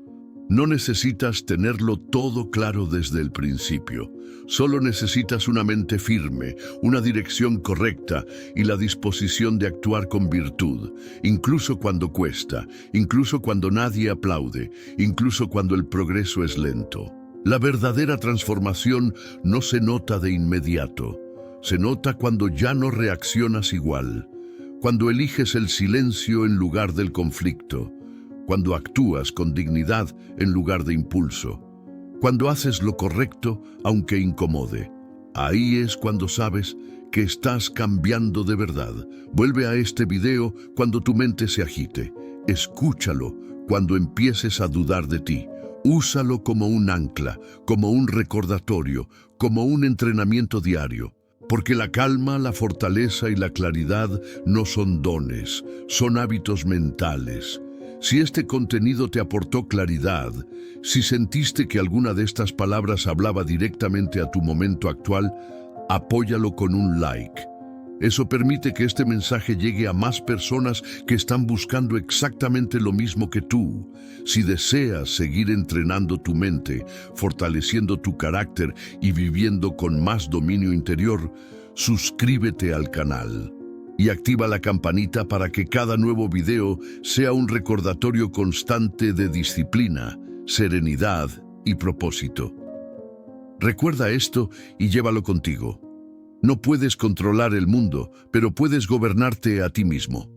No necesitas tenerlo todo claro desde el principio. Solo necesitas una mente firme, una dirección correcta y la disposición de actuar con virtud, incluso cuando cuesta, incluso cuando nadie aplaude, incluso cuando el progreso es lento. La verdadera transformación no se nota de inmediato. Se nota cuando ya no reaccionas igual, cuando eliges el silencio en lugar del conflicto, cuando actúas con dignidad en lugar de impulso, cuando haces lo correcto aunque incomode. Ahí es cuando sabes que estás cambiando de verdad. Vuelve a este video cuando tu mente se agite. Escúchalo cuando empieces a dudar de ti. Úsalo como un ancla, como un recordatorio, como un entrenamiento diario. Porque la calma, la fortaleza y la claridad no son dones, son hábitos mentales. Si este contenido te aportó claridad, si sentiste que alguna de estas palabras hablaba directamente a tu momento actual, apóyalo con un like. Eso permite que este mensaje llegue a más personas que están buscando exactamente lo mismo que tú. Si deseas seguir entrenando tu mente, fortaleciendo tu carácter y viviendo con más dominio interior, suscríbete al canal y activa la campanita para que cada nuevo video sea un recordatorio constante de disciplina, serenidad y propósito. Recuerda esto y llévalo contigo. No puedes controlar el mundo, pero puedes gobernarte a ti mismo.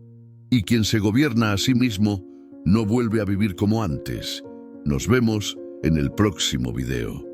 Y quien se gobierna a sí mismo no vuelve a vivir como antes. Nos vemos en el próximo video.